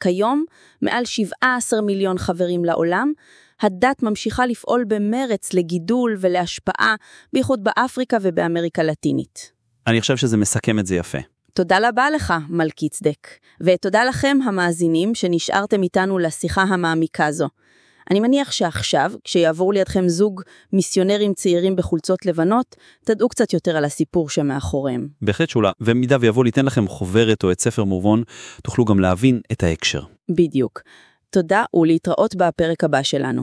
כיום, מעל 17 מיליון חברים לעולם, הדת ממשיכה לפעול במרץ לגידול ולהשפעה, בייחוד באפריקה ובאמריקה לטינית. אני חושב שזה מסכם את זה יפה. תודה רבה לך, מלכי צדק, ותודה לכם המאזינים שנשארתם איתנו לשיחה המעמיקה זו. אני מניח שעכשיו, כשיעבור לידכם זוג מיסיונרים צעירים בחולצות לבנות, תדעו קצת יותר על הסיפור שמאחוריהם. בהחלט שולה, ומידה ויבוא ליתן לכם חוברת או את ספר מורמון, תוכלו גם להבין את ההקשר. בדיוק. תודה ולהתראות בפרק הבא שלנו.